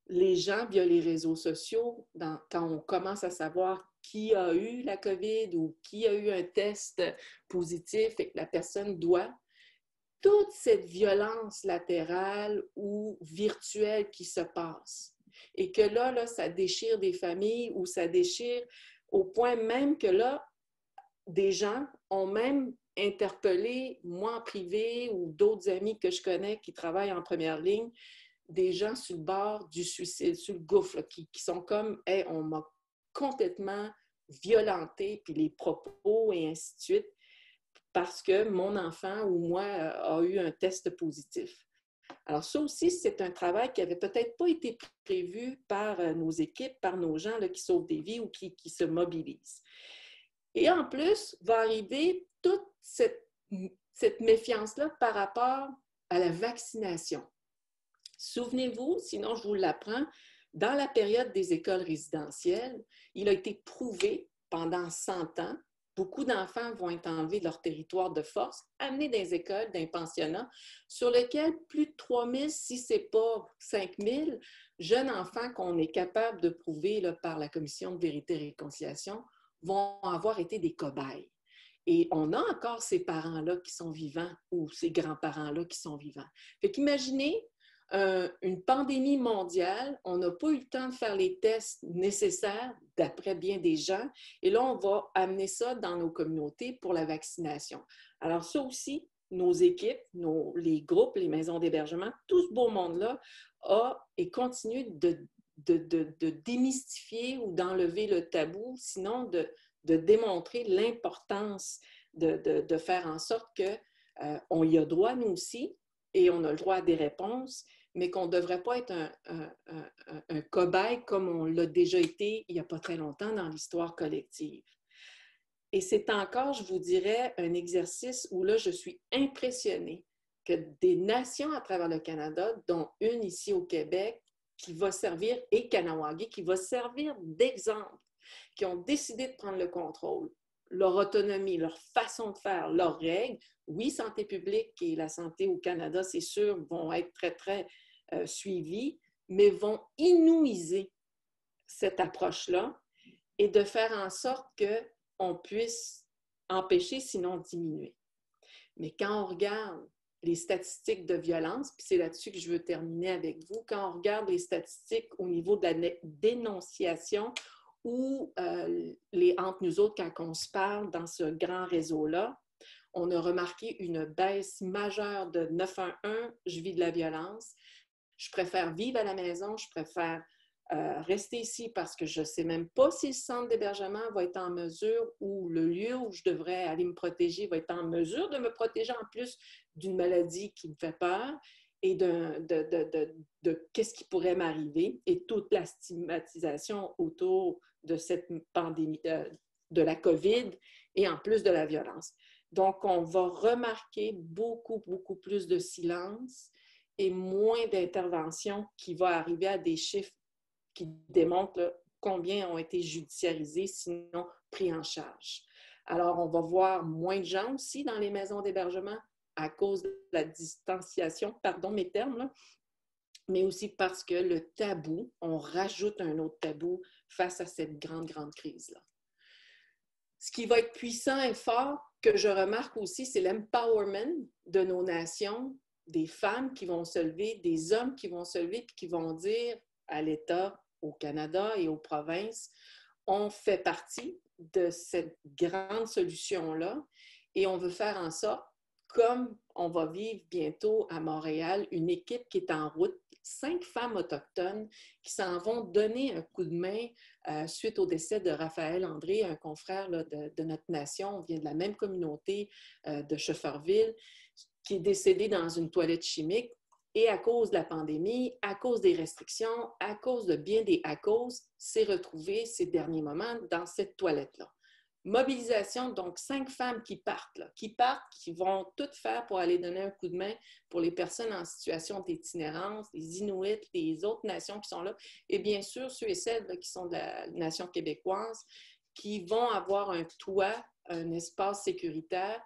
les gens, via les réseaux sociaux, quand on commence à savoir qui a eu la COVID ou qui a eu un test positif et que la personne doit, toute cette violence latérale ou virtuelle qui se passe. Et que là, ça déchire des familles ou ça déchire au point même que là, des gens ont même interpellé, moi en privé ou d'autres amis que je connais qui travaillent en première ligne, des gens sur le bord du suicide, sur le gouffre, là, qui sont comme hey, « on m'a complètement violenté », puis les propos et ainsi de suite, parce que mon enfant ou moi a eu un test positif. Alors ça aussi, c'est un travail qui n'avait peut-être pas été prévu par nos équipes, par nos gens là, qui sauvent des vies ou qui se mobilisent. Et en plus, va arriver toute cette méfiance-là par rapport à la vaccination. Souvenez-vous, sinon je vous l'apprends, dans la période des écoles résidentielles, il a été prouvé pendant 100 ans, beaucoup d'enfants vont être enlevés de leur territoire de force, amenés dans les écoles, dans les pensionnats, sur lesquels plus de 3 000, si ce n'est pas 5 000 jeunes enfants qu'on est capable de prouver là, par la Commission de vérité et réconciliation vont avoir été des cobayes. Et on a encore ces parents-là qui sont vivants ou ces grands-parents-là qui sont vivants. Fait qu'imaginez une pandémie mondiale, on n'a pas eu le temps de faire les tests nécessaires d'après bien des gens, et là, on va amener ça dans nos communautés pour la vaccination. Alors ça aussi, nos équipes, les groupes, les maisons d'hébergement, tout ce beau monde-là a et continue de démystifier ou d'enlever le tabou, sinon de démontrer l'importance de faire en sorte qu'on y a droit, nous aussi, et on a le droit à des réponses, mais qu'on ne devrait pas être un cobaye comme on l'a déjà été il n'y a pas très longtemps dans l'histoire collective. Et c'est encore, je vous dirais, un exercice où là, je suis impressionnée que des nations à travers le Canada, dont une ici au Québec, qui va servir, et Kahnawake, qui va servir d'exemple, qui ont décidé de prendre le contrôle, leur autonomie, leur façon de faire, leurs règles. Oui, santé publique et la santé au Canada, c'est sûr, vont être très, très suivis, mais vont inouïser cette approche-là et de faire en sorte qu'on puisse empêcher, sinon diminuer. Mais quand on regarde les statistiques de violence, puis c'est là-dessus que je veux terminer avec vous, quand on regarde les statistiques au niveau de la dénonciation ou entre nous autres, quand on se parle dans ce grand réseau-là, on a remarqué une baisse majeure de 911, je vis de la violence. Je préfère vivre à la maison, je préfère rester ici parce que je ne sais même pas si le centre d'hébergement va être en mesure ou le lieu où je devrais aller me protéger va être en mesure de me protéger en plus d'une maladie qui me fait peur et de qu'est-ce qui pourrait m'arriver et toute la stigmatisation autour de cette pandémie, de la COVID et en plus de la violence. Donc, on va remarquer beaucoup, beaucoup plus de silence et moins d'intervention qui va arriver à des chiffres qui démontrent là, combien ont été judiciarisés, sinon pris en charge. Alors, on va voir moins de gens aussi dans les maisons d'hébergement à cause de la distanciation, pardon mes termes, là, mais aussi parce que le tabou, on rajoute un autre tabou face à cette grande, grande crise-là. Ce qui va être puissant et fort, que je remarque aussi, c'est l'empowerment de nos nations, des femmes qui vont se lever, des hommes qui vont se lever et qui vont dire à l'État, au Canada et aux provinces, on fait partie de cette grande solution-là et on veut faire en sorte, comme on va vivre bientôt à Montréal, une équipe qui est en route, 5 femmes autochtones qui s'en vont donner un coup de main suite au décès de Raphaël André, un confrère là, de notre nation. On vient de la même communauté de Schefferville. qui est décédé dans une toilette chimique. Et à cause de la pandémie, à cause des restrictions, à cause de bien des à cause, s'est retrouvé ces derniers moments dans cette toilette-là. Mobilisation, donc 5 femmes qui partent, qui vont tout faire pour aller donner un coup de main pour les personnes en situation d'itinérance, les Inuits, les autres nations qui sont là, et bien sûr ceux et celles là, qui sont de la nation québécoise, qui vont avoir un toit, un espace sécuritaire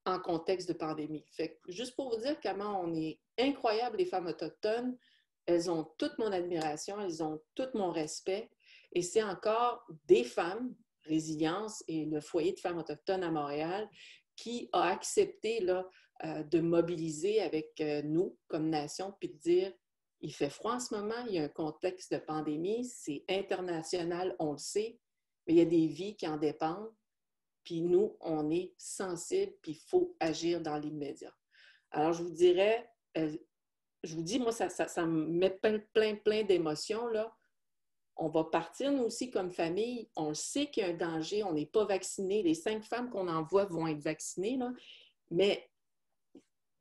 en contexte de pandémie. Fait que, juste pour vous dire comment on est incroyable, les femmes autochtones, elles ont toute mon admiration, elles ont tout mon respect, et c'est encore des femmes, Résilience et le foyer de femmes autochtones à Montréal, qui a accepté là, de mobiliser avec nous comme nation, puis de dire, il fait froid en ce moment, il y a un contexte de pandémie, c'est international, on le sait, mais il y a des vies qui en dépendent, puis nous, on est sensibles, puis il faut agir dans l'immédiat. Alors, je vous dirais, je vous dis, moi, ça me met plein d'émotions, là. On va partir, nous aussi, comme famille. On sait qu'il y a un danger. On n'est pas vaccinés. Les 5 femmes qu'on envoie vont être vaccinées, là. Mais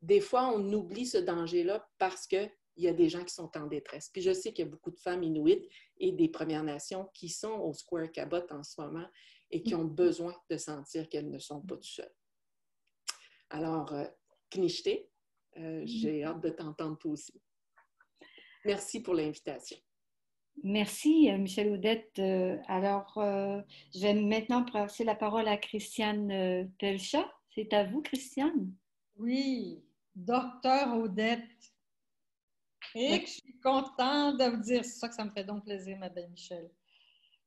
des fois, on oublie ce danger-là parce qu'il y a des gens qui sont en détresse. Puis je sais qu'il y a beaucoup de femmes inuites et des Premières Nations qui sont au Square Cabot en ce moment et qui ont besoin de sentir qu'elles ne sont pas toutes seules. Alors, Knichte, j'ai hâte de t'entendre toi aussi. Merci pour l'invitation. Merci, Michèle Audette. Alors, je vais maintenant passer la parole à Christiane Pelchat. C'est à vous, Christiane. Oui, docteur Audette. Et que je suis contente de vous dire ça, que ça me fait donc plaisir, ma belle Michèle.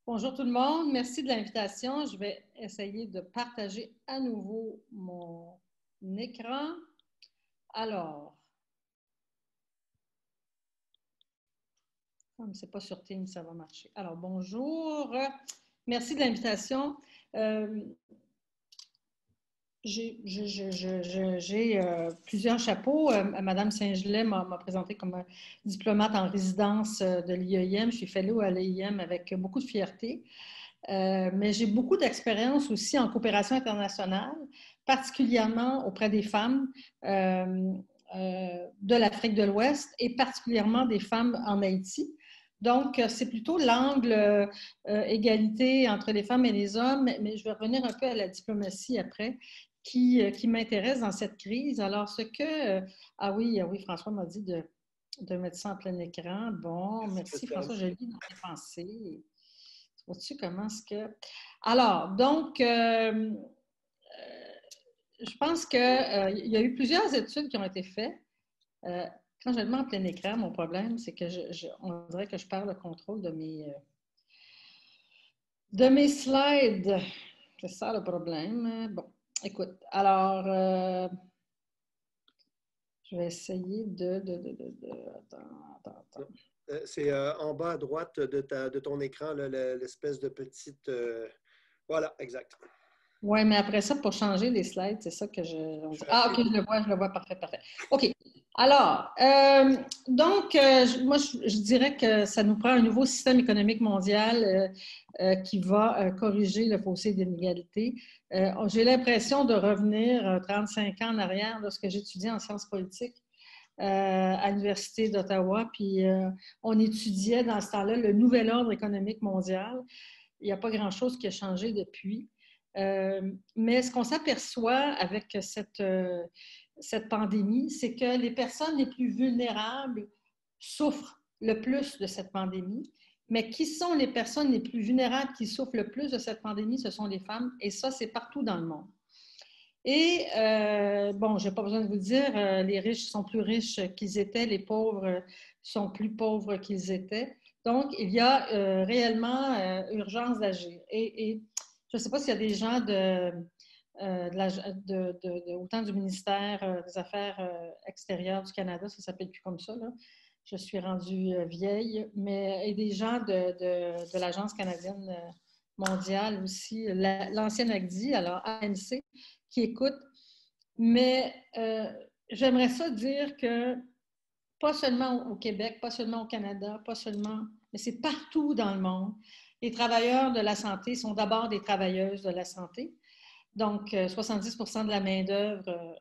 Bonjour tout le monde, merci de l'invitation. Je vais essayer de partager à nouveau mon écran. Alors, comme c'est pas sur Teams, ça va marcher. Alors, bonjour. Merci de l'invitation. J'ai plusieurs chapeaux. Madame Saint-Gelais m'a présenté comme diplomate en résidence de l'IEM. Je suis fellow à l'IEM avec beaucoup de fierté. Mais j'ai beaucoup d'expérience aussi en coopération internationale, particulièrement auprès des femmes de l'Afrique de l'Ouest et particulièrement des femmes en Haïti. Donc, c'est plutôt l'angle égalité entre les femmes et les hommes, mais je vais revenir un peu à la diplomatie après, qui m'intéresse dans cette crise. Alors, ah oui, François m'a dit de mettre ça en plein écran. Bon, merci François, je lis dans tes pensées. Vois-tu comment est-ce que... Alors, donc, je pense qu'il y a eu plusieurs études qui ont été faites. Quand je le mets en plein écran, mon problème, c'est que on dirait que je perds le contrôle de mes slides. C'est ça le problème. Bon, écoute, alors, je vais essayer Attends. C'est en bas à droite de ton écran, l'espèce de petite... Voilà, exact. Oui, mais après ça, pour changer les slides, c'est ça que Ah, OK, je le vois, parfait. OK. Alors, donc, moi, je dirais que ça nous prend un nouveau système économique mondial qui va corriger le fossé d'inégalité. J'ai l'impression de revenir 35 ans en arrière lorsque j'étudiais en sciences politiques à l'Université d'Ottawa, puis on étudiait dans ce temps-là le nouvel ordre économique mondial. Il n'y a pas grand-chose qui a changé depuis. Mais ce qu'on s'aperçoit avec cette pandémie, c'est que les personnes les plus vulnérables souffrent le plus de cette pandémie. Mais qui sont les personnes les plus vulnérables qui souffrent le plus de cette pandémie? Ce sont les femmes, et ça, c'est partout dans le monde. Et, bon, je n'ai pas besoin de vous dire, les riches sont plus riches qu'ils étaient, les pauvres sont plus pauvres qu'ils étaient. Donc, il y a réellement urgence d'agir. Et je ne sais pas s'il y a des gens autant du ministère des Affaires extérieures du Canada, ça ne s'appelle plus comme ça, là. Je suis rendue vieille, mais et des gens de l'Agence canadienne mondiale aussi, l'ancienne ACDI, alors ANC, qui écoutent. Mais j'aimerais ça dire que pas seulement au Québec, pas seulement au Canada, mais c'est partout dans le monde. Les travailleurs de la santé sont d'abord des travailleuses de la santé. Donc, 70 de la main-d'œuvre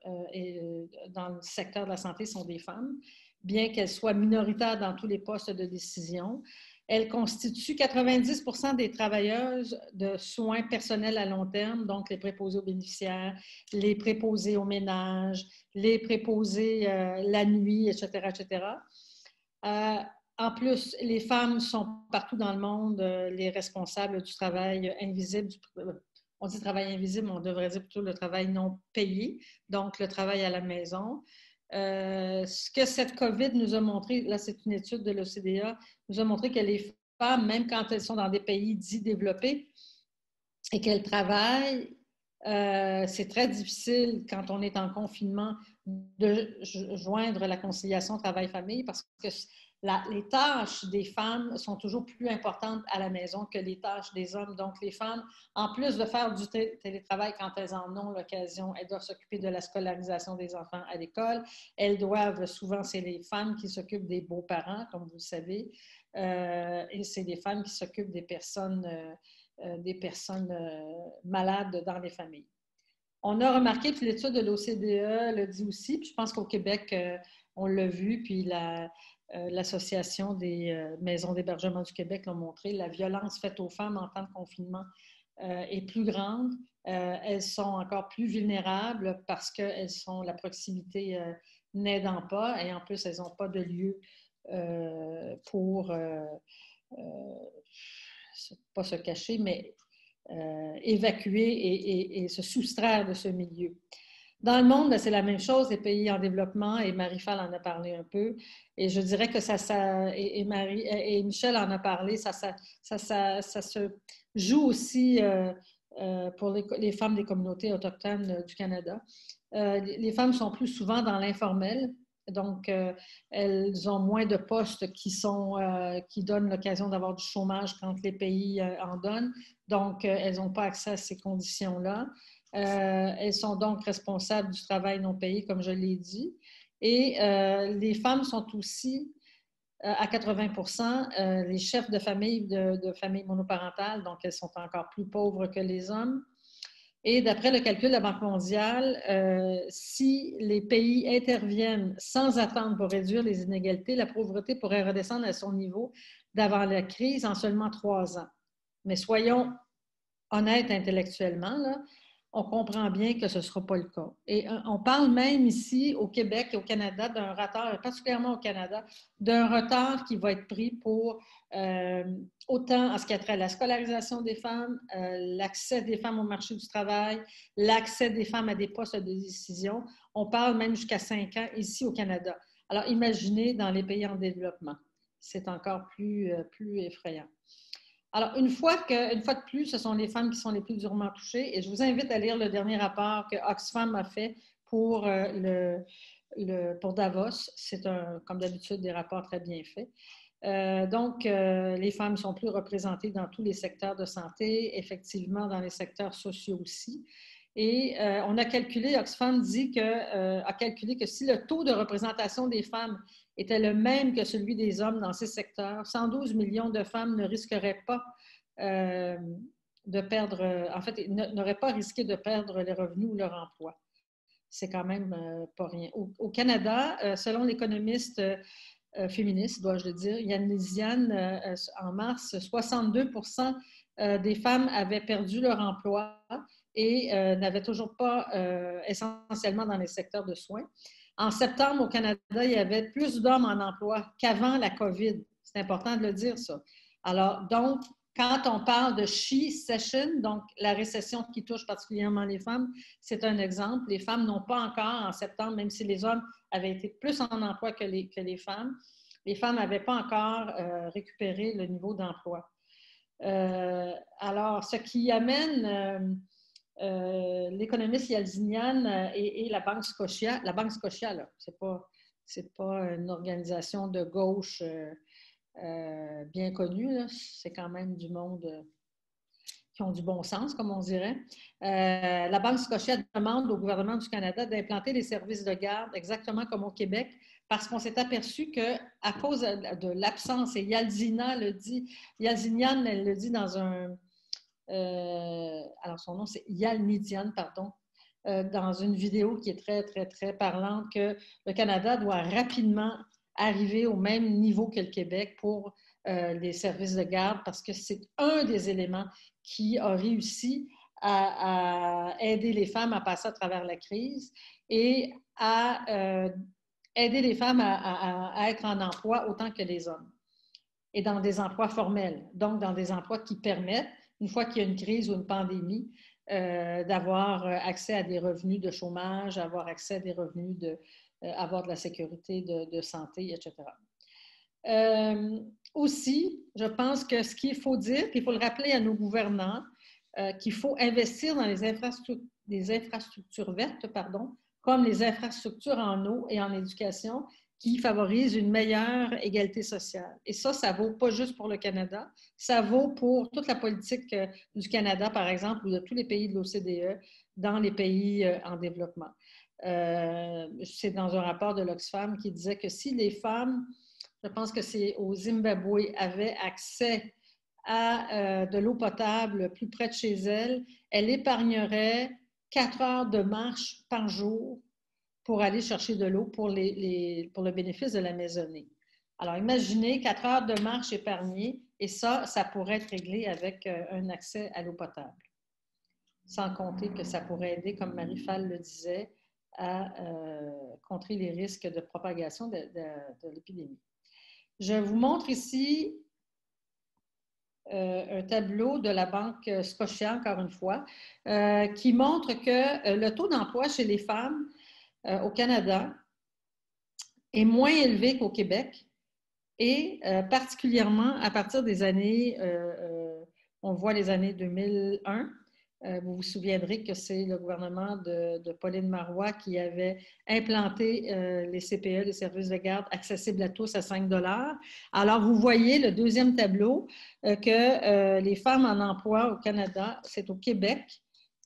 dans le secteur de la santé sont des femmes, bien qu'elles soient minoritaires dans tous les postes de décision. Elles constituent 90 des travailleuses de soins personnels à long terme, donc les préposés aux bénéficiaires, les préposés au ménage, les préposés la nuit, etc., etc. En plus, les femmes sont partout dans le monde les responsables du travail invisible. On dit travail invisible, on devrait dire plutôt le travail non payé, donc le travail à la maison. Ce que cette COVID nous a montré, là c'est une étude de l'OCDE, nous a montré que les femmes, même quand elles sont dans des pays dits développés et qu'elles travaillent, c'est très difficile quand on est en confinement de joindre la conciliation travail-famille parce que les tâches des femmes sont toujours plus importantes à la maison que les tâches des hommes. Donc, les femmes, en plus de faire du télétravail quand elles en ont l'occasion, elles doivent s'occuper de la scolarisation des enfants à l'école. Elles doivent, souvent, c'est les femmes qui s'occupent des beaux-parents, comme vous le savez, et c'est les femmes qui s'occupent des personnes malades dans les familles. On a remarqué, puis l'étude de l'OCDE le dit aussi, puis je pense qu'au Québec, on l'a vu, puis l'Association des maisons d'hébergement du Québec l'a montré, la violence faite aux femmes en temps de confinement est plus grande. Elles sont encore plus vulnérables parce qu'elles sont la proximité n'aidant pas et en plus, elles n'ont pas de lieu pour pas se cacher, mais évacuer et se soustraire de ce milieu. Dans le monde, c'est la même chose, les pays en développement, et Marie-Fall en a parlé un peu, et je dirais que et Michel en a parlé, ça se joue aussi pour les femmes des communautés autochtones du Canada. Les femmes sont plus souvent dans l'informel, donc elles ont moins de postes qui donnent l'occasion d'avoir du chômage quand les pays en donnent, donc elles n'ont pas accès à ces conditions-là. Elles sont donc responsables du travail non payé, comme je l'ai dit. Et les femmes sont aussi, à 80 les chefs de famille de familles monoparentales, donc elles sont encore plus pauvres que les hommes. Et d'après le calcul de la Banque mondiale, si les pays interviennent sans attendre pour réduire les inégalités, la pauvreté pourrait redescendre à son niveau d'avant la crise en seulement 3 ans. Mais soyons honnêtes intellectuellement, là, on comprend bien que ce ne sera pas le cas. Et on parle même ici, au Québec et au Canada, d'un retard, particulièrement au Canada, d'un retard qui va être pris pour autant en ce qui a trait à la scolarisation des femmes, l'accès des femmes au marché du travail, l'accès des femmes à des postes de décision. On parle même jusqu'à 5 ans ici au Canada. Alors, imaginez dans les pays en développement. C'est encore plus effrayant. Alors, une fois de plus, ce sont les femmes qui sont les plus durement touchées. Et je vous invite à lire le dernier rapport que Oxfam a fait pour Davos. C'est, comme d'habitude, des rapports très bien faits. Donc, les femmes sont plus représentées dans tous les secteurs de santé, effectivement dans les secteurs sociaux aussi. Et on a calculé, Oxfam a calculé que si le taux de représentation des femmes était le même que celui des hommes dans ces secteurs, 112 millions de femmes ne risqueraient pas de perdre, en fait, n'auraient pas risqué de perdre les revenus ou leur emploi. C'est quand même pas rien. Au Canada, selon l'économiste féministe, dois-je le dire, Yann Liziane, en mars, 62% des femmes avaient perdu leur emploi et n'avaient toujours pas essentiellement dans les secteurs de soins. En septembre, au Canada, il y avait plus d'hommes en emploi qu'avant la COVID. C'est important de le dire, ça. Alors, donc, quand on parle de she-cession, donc la récession qui touche particulièrement les femmes, c'est un exemple. Les femmes n'ont pas encore, en septembre, même si les hommes avaient été plus en emploi que les femmes n'avaient pas encore récupéré le niveau d'emploi. Alors, ce qui amène l'économiste Yalzinian et la Banque Scotia. La Banque Scotia, là, c'est pas une organisation de gauche bien connue. C'est quand même du monde qui ont du bon sens, comme on dirait. La Banque Scotia demande au gouvernement du Canada d'implanter des services de garde exactement comme au Québec parce qu'on s'est aperçu qu'à cause de l'absence, et Yalzinian, elle le dit dans alors son nom c'est Yalnidian, pardon, dans une vidéo qui est très, très, très parlante, que le Canada doit rapidement arriver au même niveau que le Québec pour les services de garde, parce que c'est un des éléments qui a réussi à aider les femmes à passer à travers la crise et à aider les femmes à être en emploi autant que les hommes, et dans des emplois formels, donc dans des emplois qui permettent, une fois qu'il y a une crise ou une pandémie, d'avoir accès à des revenus de chômage, avoir accès à des revenus, avoir de la sécurité de santé, etc. Aussi, je pense que ce qu'il faut dire, puis il faut le rappeler à nos gouvernants, qu'il faut investir dans les infrastructures vertes, comme les infrastructures en eau et en éducation, qui favorisent une meilleure égalité sociale. Et ça vaut pas juste pour le Canada, ça vaut pour toute la politique du Canada, par exemple, ou de tous les pays de l'OCDE dans les pays en développement. C'est dans un rapport de l'Oxfam qui disait que si les femmes, je pense que c'est au Zimbabwe, avaient accès à de l'eau potable plus près de chez elles, elles épargneraient 4 heures de marche par jour pour aller chercher de l'eau pour le bénéfice de la maisonnée. Alors, imaginez 4 heures de marche épargnées, et ça pourrait être réglé avec un accès à l'eau potable. Sans compter que ça pourrait aider, comme Marie-Fall le disait, à contrer les risques de propagation de l'épidémie. Je vous montre ici un tableau de la Banque Scotia, encore une fois, qui montre que le taux d'emploi chez les femmes au Canada est moins élevé qu'au Québec, et particulièrement à partir des années, on voit les années 2001, vous vous souviendrez que c'est le gouvernement de Pauline Marois qui avait implanté les CPE, les services de garde accessibles à tous à 5 $. Alors, vous voyez le deuxième tableau que les femmes en emploi au Canada, c'est au Québec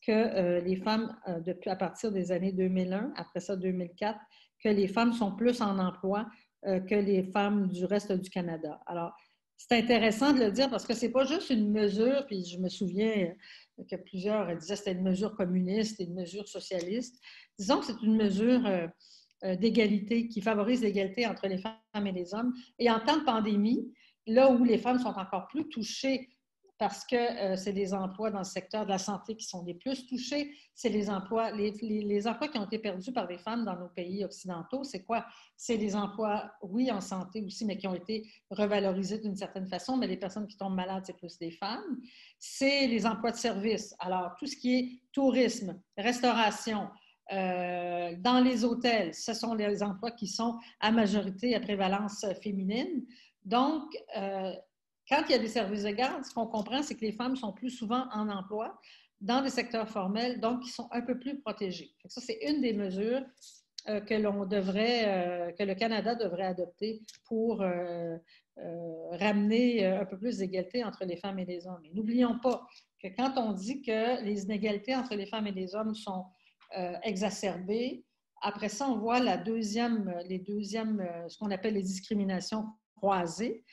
que les femmes, à partir des années 2001, après ça 2004, que les femmes sont plus en emploi que les femmes du reste du Canada. Alors, c'est intéressant de le dire parce que ce n'est pas juste une mesure, puis je me souviens que plusieurs disaient que c'était une mesure communiste et une mesure socialiste. Disons que c'est une mesure d'égalité qui favorise l'égalité entre les femmes et les hommes. Et en temps de pandémie, là où les femmes sont encore plus touchées parce que c'est des emplois dans le secteur de la santé qui sont les plus touchés, c'est les emplois qui ont été perdus par les femmes dans nos pays occidentaux. C'est quoi? C'est des emplois, oui, en santé aussi, mais qui ont été revalorisés d'une certaine façon, mais les personnes qui tombent malades, c'est plus les femmes. C'est les emplois de service. Alors, tout ce qui est tourisme, restauration, dans les hôtels, ce sont les emplois qui sont à majorité à prévalence féminine. Donc, quand il y a des services de garde, ce qu'on comprend, c'est que les femmes sont plus souvent en emploi dans des secteurs formels, donc qui sont un peu plus protégées. Ça, c'est une des mesures que le Canada devrait adopter pour ramener un peu plus d'égalité entre les femmes et les hommes. Et n'oublions pas que quand on dit que les inégalités entre les femmes et les hommes sont exacerbées, après ça, on voit ce qu'on appelle les discriminations croisées.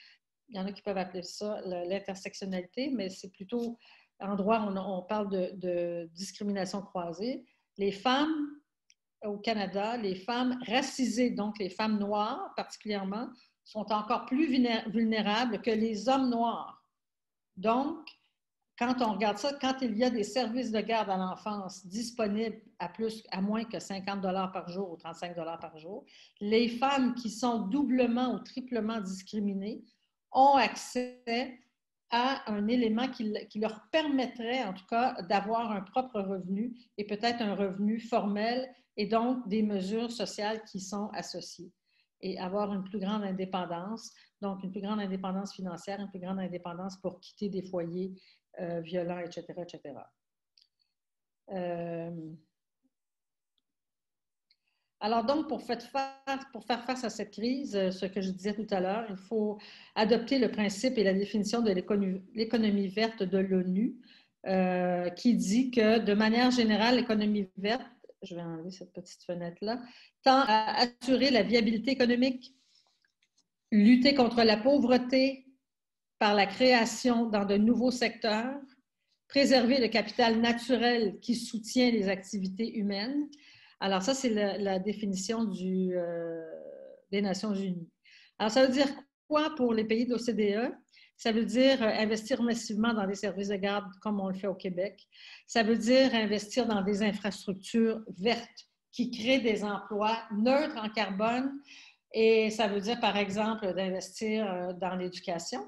Il y en a qui peuvent appeler ça l'intersectionnalité, mais c'est plutôt, en droit, on parle de discrimination croisée. Les femmes au Canada, les femmes racisées, donc les femmes noires particulièrement, sont encore plus vulnérables que les hommes noirs. Donc, quand on regarde ça, quand il y a des services de garde à l'enfance disponibles à moins que 50 $ par jour ou 35 $ par jour, les femmes qui sont doublement ou triplement discriminées ont accès à un élément qui leur permettrait, en tout cas, d'avoir un propre revenu et peut-être un revenu formel et donc des mesures sociales qui sont associées et avoir une plus grande indépendance, donc une plus grande indépendance financière, une plus grande indépendance pour quitter des foyers violents, etc., etc. Alors donc, pour faire face à cette crise, ce que je disais tout à l'heure, il faut adopter le principe et la définition de l'économie verte de l'ONU, qui dit que, de manière générale, l'économie verte, je vais enlever cette petite fenêtre-là, tend à assurer la viabilité économique, lutter contre la pauvreté par la création dans de nouveaux secteurs, préserver le capital naturel qui soutient les activités humaines. Alors ça, c'est la définition des Nations unies. Alors ça veut dire quoi pour les pays de l'OCDE? Ça veut dire investir massivement dans des services de garde comme on le fait au Québec. Ça veut dire investir dans des infrastructures vertes qui créent des emplois neutres en carbone. Et ça veut dire, par exemple, d'investir dans l'éducation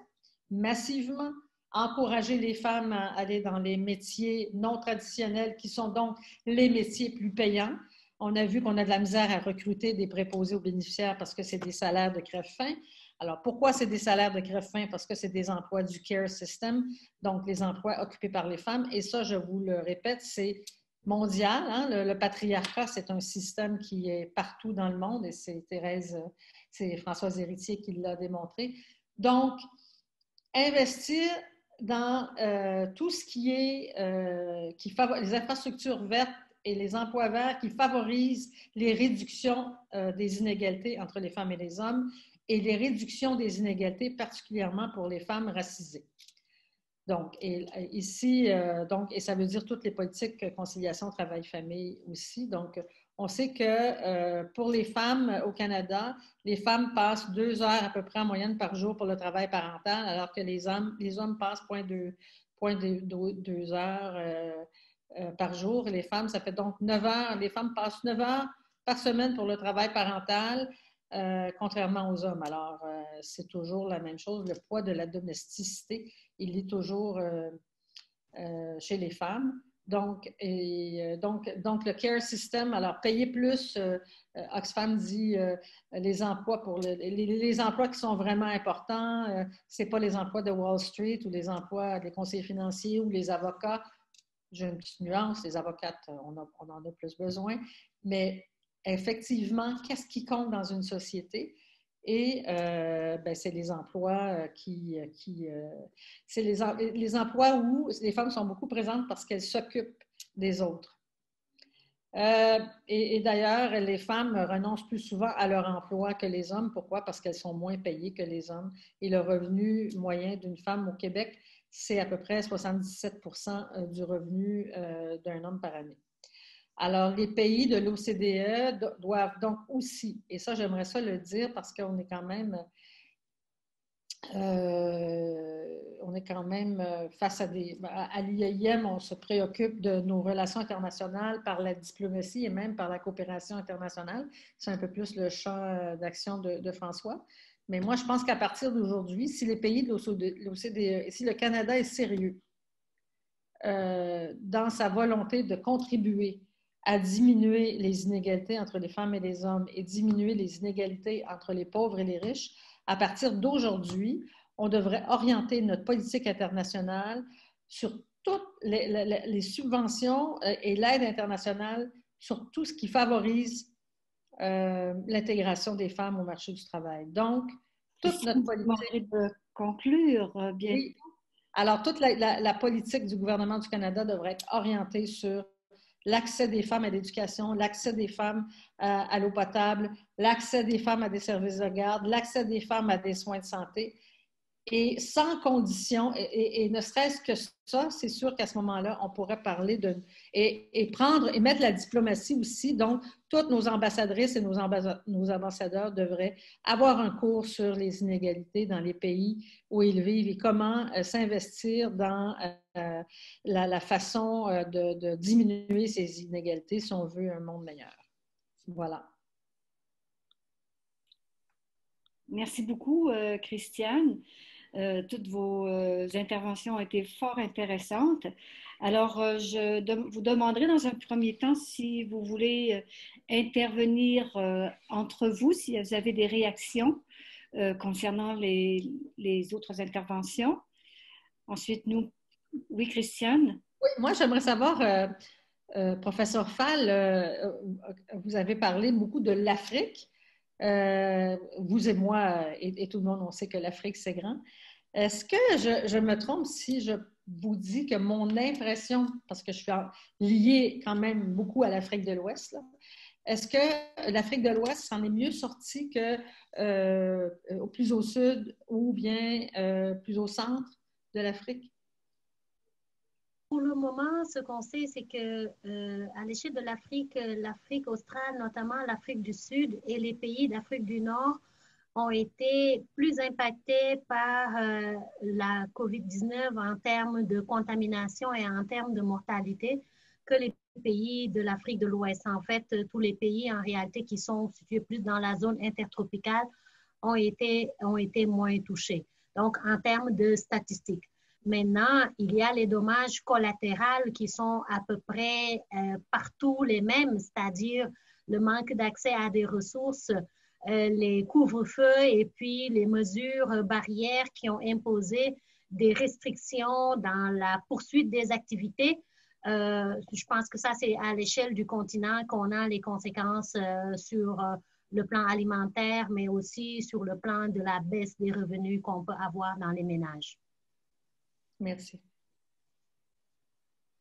massivement, encourager les femmes à aller dans les métiers non traditionnels qui sont donc les métiers plus payants. On a vu qu'on a de la misère à recruter des préposés aux bénéficiaires parce que c'est des salaires de crève-faim. Alors, pourquoi c'est des salaires de crève-faim? Parce que c'est des emplois du care system, donc les emplois occupés par les femmes. Et ça, je vous le répète, c'est mondial. Hein? Le patriarcat, c'est un système qui est partout dans le monde et c'est Françoise Héritier qui l'a démontré. Donc, investir dans tout ce qui est les infrastructures vertes et les emplois verts qui favorisent les réductions des inégalités entre les femmes et les hommes et les réductions des inégalités, particulièrement pour les femmes racisées. Donc, et ça veut dire toutes les politiques conciliation, travail, famille aussi. Donc, on sait que pour les femmes au Canada, les femmes passent 2 heures à peu près en moyenne par jour pour le travail parental, alors que les hommes passent 0,2 heures par jour. Et les femmes, ça fait donc 9 heures. Les femmes passent 9 heures par semaine pour le travail parental, contrairement aux hommes. Alors, c'est toujours la même chose. Le poids de la domesticité, il est toujours chez les femmes. Donc, le care system, alors payer plus, Oxfam dit les emplois les emplois qui sont vraiment importants, c'est pas les emplois de Wall Street ou les emplois des conseillers financiers ou les avocats. J'ai une petite nuance, les avocates, on en a plus besoin, mais effectivement, qu'est-ce qui compte dans une société? Et c'est les emplois c'est les emplois où les femmes sont beaucoup présentes parce qu'elles s'occupent des autres. Et d'ailleurs, les femmes renoncent plus souvent à leur emploi que les hommes. Pourquoi? Parce qu'elles sont moins payées que les hommes. Et le revenu moyen d'une femme au Québec, c'est à peu près 77% du revenu d'un homme par année. Alors, les pays de l'OCDE doivent donc aussi, et ça, j'aimerais ça le dire parce qu'on est quand même, face à l'IAIM, on se préoccupe de nos relations internationales par la diplomatie et même par la coopération internationale. C'est un peu plus le champ d'action de François. Mais moi, je pense qu'à partir d'aujourd'hui, si les pays de l'OCDE, si le Canada est sérieux dans sa volonté de contribuer à diminuer les inégalités entre les femmes et les hommes et diminuer les inégalités entre les pauvres et les riches, à partir d'aujourd'hui, on devrait orienter notre politique internationale sur toutes les subventions et l'aide internationale sur tout ce qui favorise l'intégration des femmes au marché du travail. Donc, toute notre politique... de conclure, bien. Oui. Alors, toute la politique du gouvernement du Canada devrait être orientée sur l'accès des femmes à l'éducation, l'accès des femmes à l'eau potable, l'accès des femmes à des services de garde, l'accès des femmes à des soins de santé. Et sans condition, et ne serait-ce que ça, c'est sûr qu'à ce moment-là, on pourrait parler et mettre la diplomatie aussi. Donc, toutes nos ambassadrices et nos ambassadeurs devraient avoir un cours sur les inégalités dans les pays où ils vivent et comment s'investir dans la façon de diminuer ces inégalités si on veut un monde meilleur. Voilà. Merci beaucoup, Christiane. Toutes vos interventions ont été fort intéressantes. Alors, je vous demanderai dans un premier temps si vous voulez intervenir entre vous, si vous avez des réactions concernant les autres interventions. Ensuite, oui, Christiane? Oui, moi, j'aimerais savoir, professeur Fall, vous avez parlé beaucoup de l'Afrique. Vous et moi et tout le monde, on sait que l'Afrique, c'est grand. Est-ce que je me trompe si je vous dis que mon impression, parce que je suis liée quand même beaucoup à l'Afrique de l'Ouest, est-ce que l'Afrique de l'Ouest s'en est mieux sortie que plus au sud ou bien plus au centre de l'Afrique? pour le moment, ce qu'on sait, c'est que à l'échelle de l'Afrique, l'Afrique australe, notamment l'Afrique du Sud et les pays d'Afrique du Nord ont été plus impactés par la COVID-19 en termes de contamination et en termes de mortalité que les pays de l'Afrique de l'Ouest. En fait, tous les pays en réalité qui sont situés plus dans la zone intertropicale ont été moins touchés. Donc, en termes de statistiques. Maintenant, il y a les dommages collatéraux qui sont à peu près partout les mêmes, c'est-à-dire le manque d'accès à des ressources, les couvre-feux et puis les mesures barrières qui ont imposé des restrictions dans la poursuite des activités. Je pense que ça, c'est à l'échelle du continent qu'on a les conséquences sur le plan alimentaire, mais aussi sur le plan de la baisse des revenus qu'on peut avoir dans les ménages. Merci.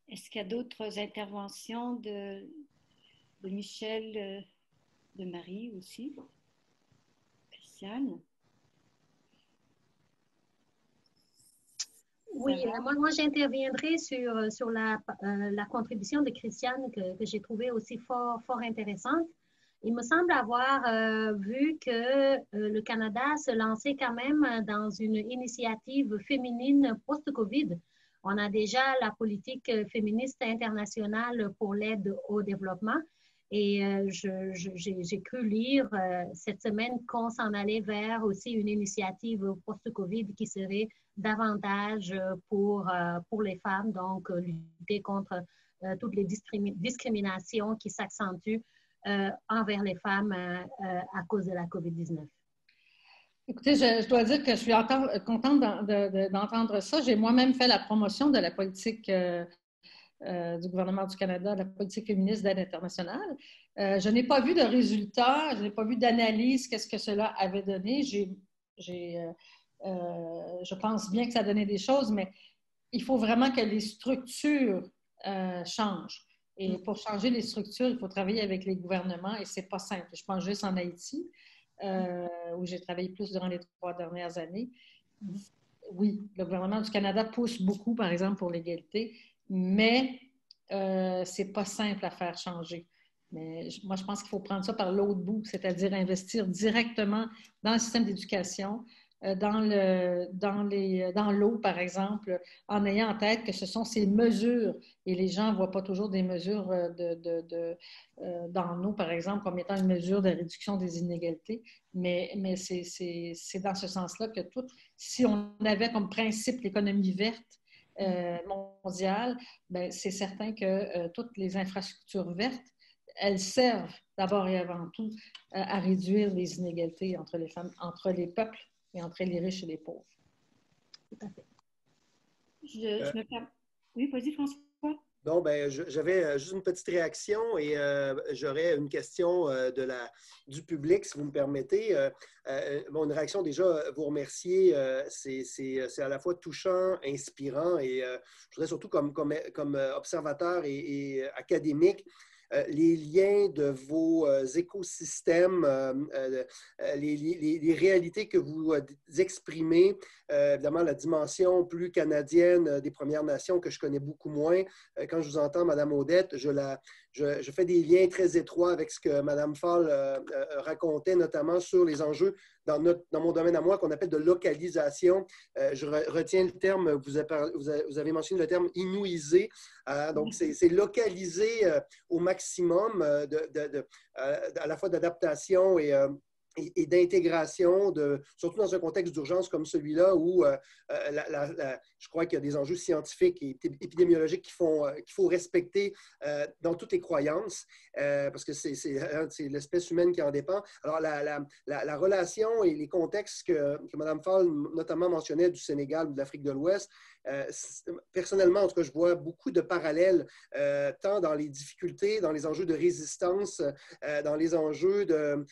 Est-ce qu'il y a d'autres interventions de Michel, de Marie aussi? Christiane? Oui, moi j'interviendrai sur la contribution de Christiane que j'ai trouvée aussi fort intéressante. Il me semble avoir vu que le Canada se lançait quand même dans une initiative féminine post-COVID. On a déjà la politique féministe internationale pour l'aide au développement et j'ai cru lire cette semaine qu'on s'en allait vers aussi une initiative post-COVID qui serait davantage pour les femmes, donc lutter contre toutes les discriminations qui s'accentuent envers les femmes à cause de la COVID-19. Écoutez, je dois dire que je suis encore contente d'entendre ça. J'ai moi-même fait la promotion de la politique du gouvernement du Canada, la politique féministe d'aide internationale. Je n'ai pas vu de résultats, je n'ai pas vu d'analyse, qu'est-ce que cela avait donné. Je pense bien que ça a donné des choses, mais il faut vraiment que les structures changent. Et pour changer les structures, il faut travailler avec les gouvernements et ce n'est pas simple. Je pense juste en Haïti, où j'ai travaillé plus durant les 3 dernières années. Oui, le gouvernement du Canada pousse beaucoup, par exemple, pour l'égalité, mais ce n'est pas simple à faire changer. Mais moi, je pense qu'il faut prendre ça par l'autre bout, c'est-à-dire investir directement dans le système d'éducation, dans l'eau, par exemple, en ayant en tête que ce sont ces mesures, et les gens ne voient pas toujours des mesures dans l'eau, par exemple, comme étant une mesure de réduction des inégalités, mais c'est dans ce sens-là que si on avait comme principe l'économie verte mondiale, ben, c'est certain que toutes les infrastructures vertes, elles servent d'abord et avant tout à réduire les inégalités entre les femmes, entre les peuples et entre les riches et les pauvres. Tout à fait. Oui, vas-y, François. Non, ben, j'avais juste une petite réaction et j'aurais une question du public, si vous me permettez. Une réaction déjà, vous remercier, c'est à la fois touchant, inspirant et je voudrais surtout comme observateur et académique, les liens de vos écosystèmes, les réalités que vous exprimez, évidemment la dimension plus canadienne des Premières Nations que je connais beaucoup moins. Quand je vous entends, Mme Audette, je fais des liens très étroits avec ce que Mme Fall racontait, notamment sur les enjeux dans mon domaine à moi qu'on appelle de localisation. Je retiens le terme, vous avez mentionné le terme inouïsé. Donc, c'est localiser au maximum à la fois d'adaptation et d'intégration, surtout dans un contexte d'urgence comme celui-là où je crois qu'il y a des enjeux scientifiques et épidémiologiques qu'il faut respecter dans toutes les croyances, parce que c'est l'espèce humaine qui en dépend. Alors, la relation et les contextes que Mme Fall notamment mentionnait du Sénégal ou de l'Afrique de l'Ouest, personnellement, en tout cas, je vois beaucoup de parallèles, tant dans les difficultés, dans les enjeux de résistance, dans les enjeux de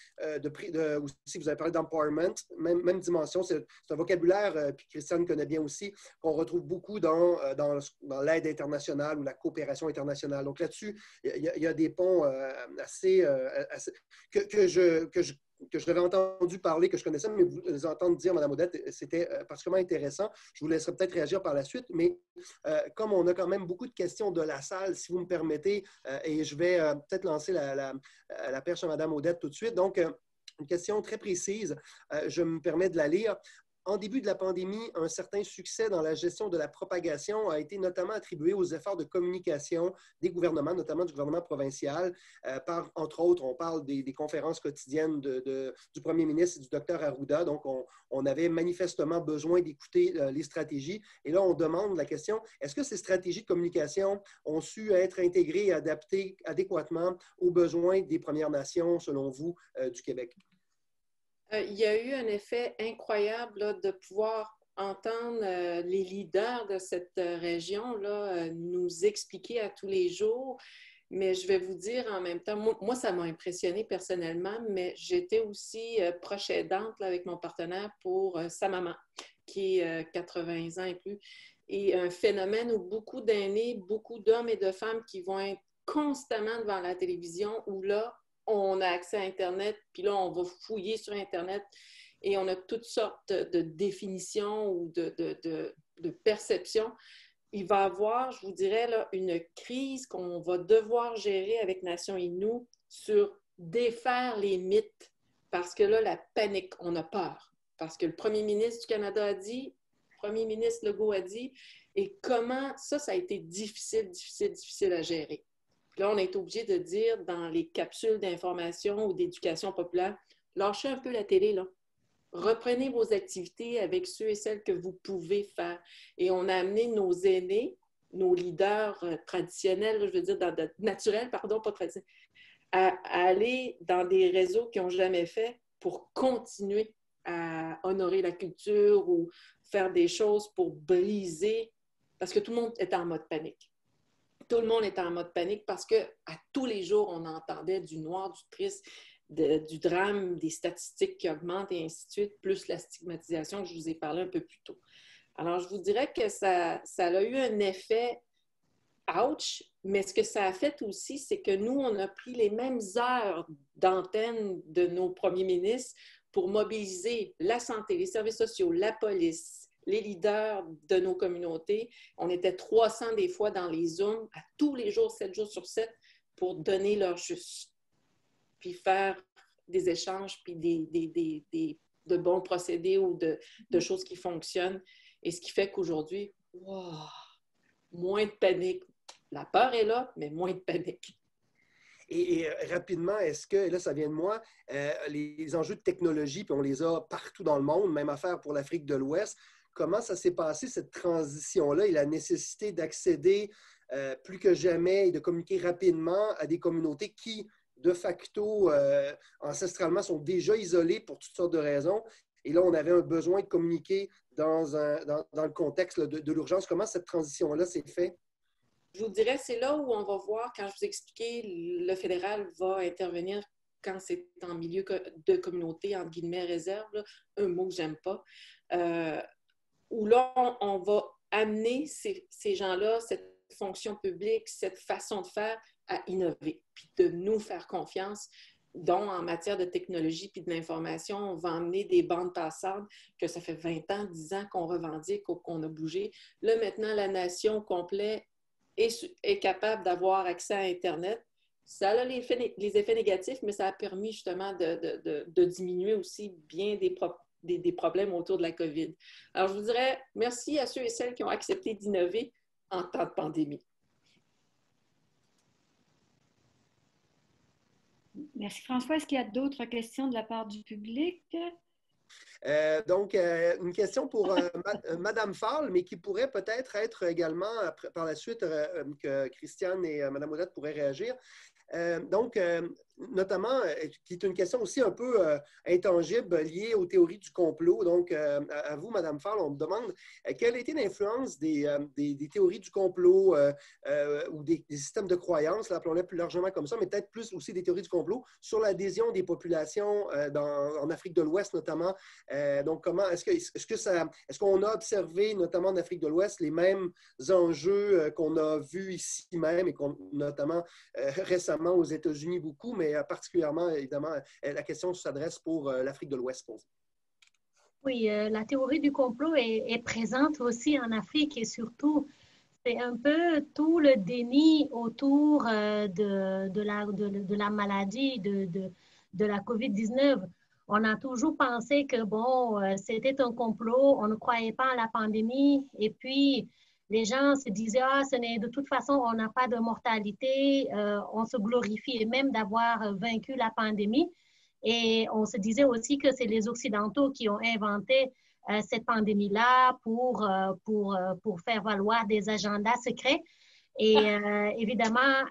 aussi, vous avez parlé d'empowerment, même dimension. C'est un vocabulaire, puis Christiane connaît bien aussi, qu'on retrouve beaucoup dans l'aide internationale ou la coopération internationale. Donc là-dessus, il y a des ponts assez que j'avais entendu parler, que je connaissais, mais vous entendre dire, Mme Audette, c'était particulièrement intéressant. Je vous laisserai peut-être réagir par la suite, mais comme on a quand même beaucoup de questions de la salle, si vous me permettez, et je vais peut-être lancer la perche à Mme Audette tout de suite. Donc, une question très précise, je me permets de la lire. En début de la pandémie, un certain succès dans la gestion de la propagation a été notamment attribué aux efforts de communication des gouvernements, notamment du gouvernement provincial. Entre autres, on parle des conférences quotidiennes du premier ministre et du docteur Arruda. Donc, on avait manifestement besoin d'écouter les stratégies. Et là, on demande la question, est-ce que ces stratégies de communication ont su être intégrées et adaptées adéquatement aux besoins des Premières Nations, selon vous, du Québec? Il y a eu un effet incroyable là, de pouvoir entendre les leaders de cette région-là nous expliquer à tous les jours. Mais je vais vous dire en même temps, moi ça m'a impressionné personnellement, mais j'étais aussi proche aidante là, avec mon partenaire pour sa maman, qui est 80 ans et plus. Et un phénomène où beaucoup d'aînés, beaucoup d'hommes et de femmes qui vont être constamment devant la télévision, où là, on a accès à Internet, puis là, on va fouiller sur Internet et on a toutes sortes de définitions ou de perceptions. Il va y avoir, je vous dirais, là, une crise qu'on va devoir gérer avec Nations Inouï sur défaire les mythes, parce que là, la panique, on a peur. Parce que le premier ministre du Canada a dit, le premier ministre Legault a dit, et comment ça a été difficile à gérer. Là, on est obligé de dire dans les capsules d'information ou d'éducation populaire, lâchez un peu la télé, là. Reprenez vos activités avec ceux et celles que vous pouvez faire. Et on a amené nos aînés, nos leaders traditionnels, je veux dire, naturels, pardon, pas traditionnels, à aller dans des réseaux qu'ils n'ont jamais fait pour continuer à honorer la culture ou faire des choses pour briser, parce que tout le monde est en mode panique. Tout le monde est en mode panique parce qu'à tous les jours, on entendait du noir, du triste, du drame, des statistiques qui augmentent et ainsi de suite, plus la stigmatisation que je vous ai parlé un peu plus tôt. Alors, je vous dirais que ça a eu un effet ouch, mais ce que ça a fait aussi, c'est que nous, on a pris les mêmes heures d'antenne de nos premiers ministres pour mobiliser la santé, les services sociaux, la police, les leaders de nos communautés. On était 300 des fois dans les Zooms, à tous les jours, 7 jours sur 7, pour donner leur juste. Puis faire des échanges, puis de bons procédés ou de choses qui fonctionnent. Et ce qui fait qu'aujourd'hui, wow, moins de panique. La peur est là, mais moins de panique. Et rapidement, est-ce que, et là ça vient de moi, les enjeux de technologie, puis on les a partout dans le monde, même affaire pour l'Afrique de l'Ouest, comment ça s'est passé, cette transition-là et la nécessité d'accéder plus que jamais et de communiquer rapidement à des communautés qui, de facto, ancestralement, sont déjà isolées pour toutes sortes de raisons. Et là, on avait un besoin de communiquer dans le contexte de l'urgence. Comment cette transition-là s'est faite? Je vous dirais, c'est là où on va voir, quand je vous expliquais, le fédéral va intervenir quand c'est en milieu de communauté, entre guillemets, réserve, là, un mot que j'aime pas, où là, on va amener ces gens-là, cette fonction publique, cette façon de faire à innover, puis de nous faire confiance, dont en matière de technologie puis de l'information, on va emmener des bandes passantes que ça fait 20 ans, 10 ans qu'on revendique ou qu'on a bougé. Là, maintenant, la nation au complet est capable d'avoir accès à Internet. Ça a les effets négatifs, mais ça a permis justement de diminuer aussi bien des problèmes autour de la COVID. Alors, je vous dirais merci à ceux et celles qui ont accepté d'innover en temps de pandémie. Merci François. Est-ce qu'il y a d'autres questions de la part du public? Donc, une question pour Mme Fall, mais qui pourrait peut-être être également, par la suite, que Christiane et Mme Audette pourraient réagir. Donc, notamment, qui est une question aussi un peu intangible liée aux théories du complot. Donc, à vous, Mme Fall, on me demande quelle a été l'influence des théories du complot ou des systèmes de croyances, appelons-les plus largement comme ça, mais peut-être plus aussi des théories du complot sur l'adhésion des populations en Afrique de l'Ouest notamment. Donc, comment est-ce qu'on a observé, notamment en Afrique de l'Ouest, les mêmes enjeux qu'on a vus ici même et notamment récemment aux États-Unis beaucoup, mais particulièrement, évidemment, la question s'adresse pour l'Afrique de l'Ouest. Oui, la théorie du complot est présente aussi en Afrique et surtout, c'est un peu tout le déni autour de la maladie, de la COVID-19. On a toujours pensé que, bon, c'était un complot, on ne croyait pas à la pandémie et puis les gens se disaient, ah, de toute façon, on n'a pas de mortalité, on se glorifiait même d'avoir vaincu la pandémie. Et on se disait aussi que c'est les Occidentaux qui ont inventé cette pandémie-là pour faire valoir des agendas secrets. Et évidemment,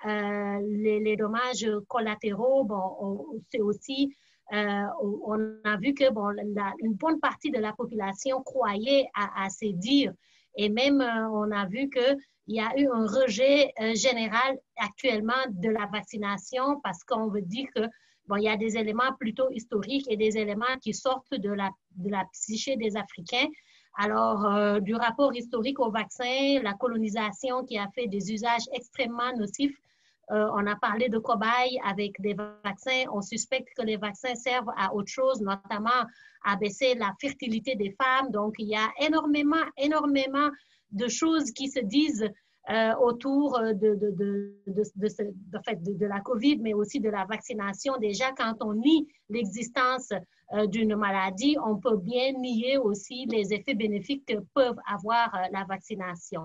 les dommages collatéraux, bon, c'est aussi, on a vu que bon, une bonne partie de la population croyait à ces dires. Et même, on a vu qu'il y a eu un rejet général actuellement de la vaccination parce qu'on veut dire que bon, il y a des éléments plutôt historiques et des éléments qui sortent de la psyché des Africains. Alors, du rapport historique au vaccin, la colonisation qui a fait des usages extrêmement nocifs. On a parlé de cobayes avec des vaccins. On suspecte que les vaccins servent à autre chose, notamment à baisser la fertilité des femmes. Donc, il y a énormément de choses qui se disent autour de la COVID, mais aussi de la vaccination. Déjà, quand on nie l'existence d'une maladie, on peut bien nier aussi les effets bénéfiques que peuvent avoir la vaccination.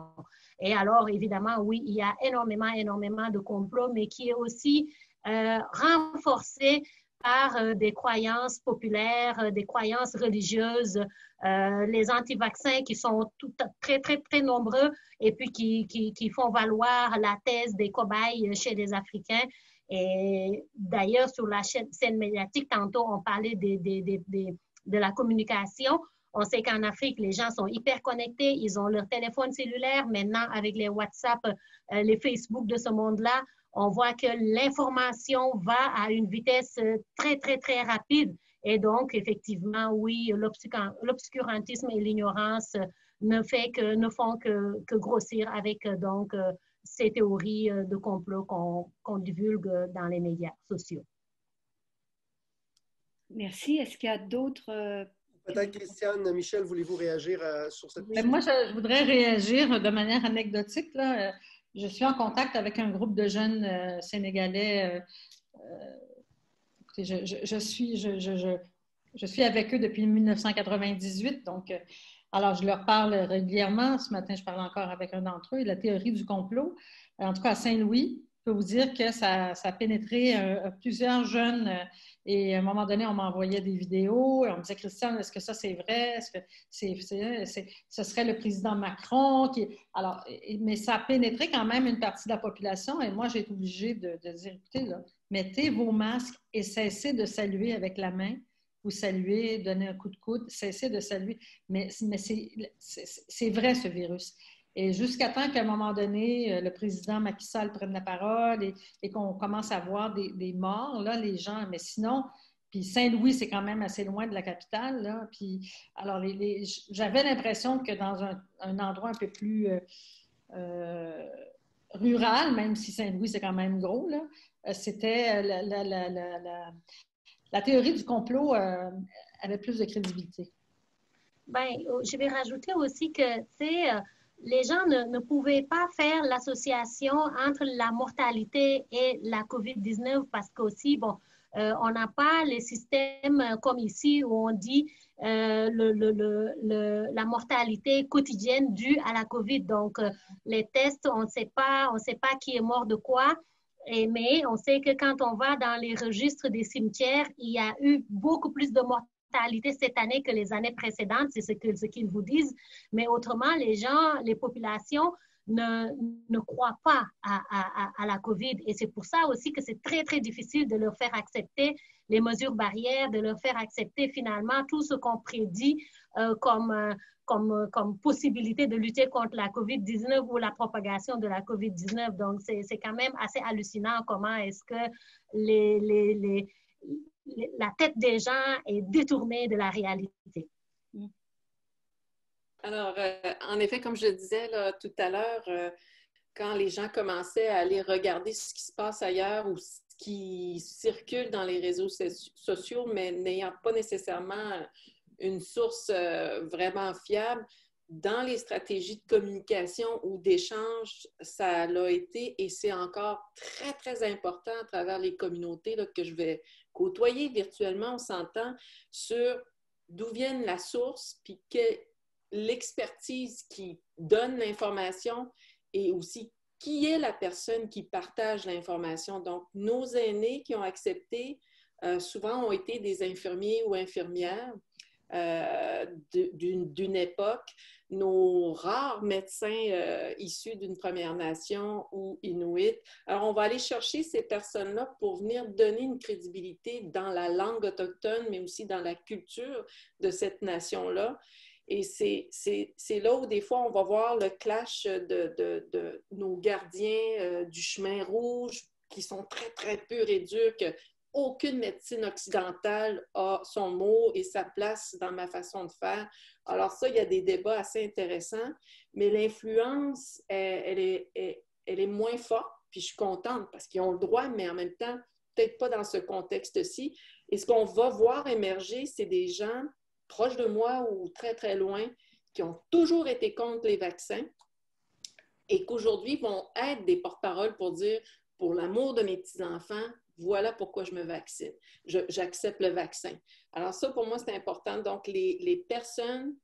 Et alors, évidemment, oui, il y a énormément de complots, mais qui est aussi renforcé par des croyances populaires, des croyances religieuses, les anti-vaccins qui sont très nombreux et puis qui font valoir la thèse des cobayes chez les Africains. Et d'ailleurs, sur la scène médiatique, tantôt, on parlait de la communication. On sait qu'en Afrique, les gens sont hyper connectés. Ils ont leur téléphone cellulaire. Maintenant, avec les WhatsApp, les Facebook de ce monde-là, on voit que l'information va à une vitesse très rapide. Et donc, effectivement, oui, l'obscurantisme et l'ignorance ne font que grossir avec donc ces théories de complot qu'on divulgue dans les médias sociaux. Merci. Est-ce qu'il y a d'autres... Peut-être, Christiane, Michel, voulez-vous réagir sur cette question? Moi, je voudrais réagir de manière anecdotique. Là. Je suis en contact avec un groupe de jeunes Sénégalais. Je suis avec eux depuis 1998. Donc, alors, je leur parle régulièrement. Ce matin, je parle encore avec un d'entre eux. La théorie du complot, en tout cas à Saint-Louis, je peux vous dire que ça a pénétré plusieurs jeunes. Et à un moment donné, on m'envoyait des vidéos. On me disait, Christiane, est-ce que ça, c'est vrai? Est-ce que ce serait le président Macron? Alors, mais ça a pénétré quand même une partie de la population. Et moi, j'ai été obligée de dire, écoutez, là, mettez vos masques et cessez de saluer avec la main. Vous saluez, donnez un coup de coude, cessez de saluer. Mais c'est vrai, ce virus. Et jusqu'à temps qu'à un moment donné, le président Macky Sall prenne la parole et qu'on commence à voir des morts, là, les gens, mais sinon, puis Saint-Louis, c'est quand même assez loin de la capitale, là, puis alors j'avais l'impression que dans un endroit un peu plus rural, même si Saint-Louis, c'est quand même gros, là, c'était la théorie du complot avait plus de crédibilité. Bien, je vais rajouter aussi que, tu sais, les gens ne pouvaient pas faire l'association entre la mortalité et la COVID-19 parce qu'aussi, bon, on n'a pas les systèmes comme ici où on dit la mortalité quotidienne due à la COVID. Donc, les tests, on ne sait pas qui est mort de quoi. Mais on sait que quand on va dans les registres des cimetières, il y a eu beaucoup plus de mortalité cette année que les années précédentes, c'est ce qu'ils vous disent. Mais autrement, les gens, les populations ne croient pas à la COVID. Et c'est pour ça aussi que c'est très, très difficile de leur faire accepter les mesures barrières, de leur faire accepter finalement tout ce qu'on prédit comme possibilité de lutter contre la COVID-19 ou la propagation de la COVID-19. Donc, c'est quand même assez hallucinant comment est-ce que la tête des gens est détournée de la réalité. Alors, en effet, comme je le disais là, tout à l'heure, quand les gens commençaient à aller regarder ce qui se passe ailleurs ou ce qui circule dans les réseaux sociaux, mais n'ayant pas nécessairement une source vraiment fiable, dans les stratégies de communication ou d'échange, ça l'a été et c'est encore très, très important à travers les communautés là, que je vais côtoyer virtuellement. On s'entend sur d'où vient la source, puis l'expertise qui donne l'information et aussi qui est la personne qui partage l'information. Donc, nos aînés qui ont accepté, souvent ont été des infirmiers ou infirmières d'une époque. Nos rares médecins issus d'une Première Nation ou Inuit. Alors, on va aller chercher ces personnes-là pour venir donner une crédibilité dans la langue autochtone, mais aussi dans la culture de cette nation-là. Et c'est là où des fois on va voir le clash de nos gardiens du chemin rouge qui sont très, très purs et durs, qu'aucune médecine occidentale a son mot et sa place dans ma façon de faire. Alors ça, il y a des débats assez intéressants, mais l'influence, elle est moins forte, puis je suis contente parce qu'ils ont le droit, mais en même temps, peut-être pas dans ce contexte-ci. Et ce qu'on va voir émerger, c'est des gens proches de moi ou très, très loin, qui ont toujours été contre les vaccins et qu'aujourd'hui vont être des porte-paroles pour dire, pour l'amour de mes petits-enfants, voilà pourquoi je me vaccine. J'accepte le vaccin. Alors ça, pour moi, c'est important. Donc, les personnes,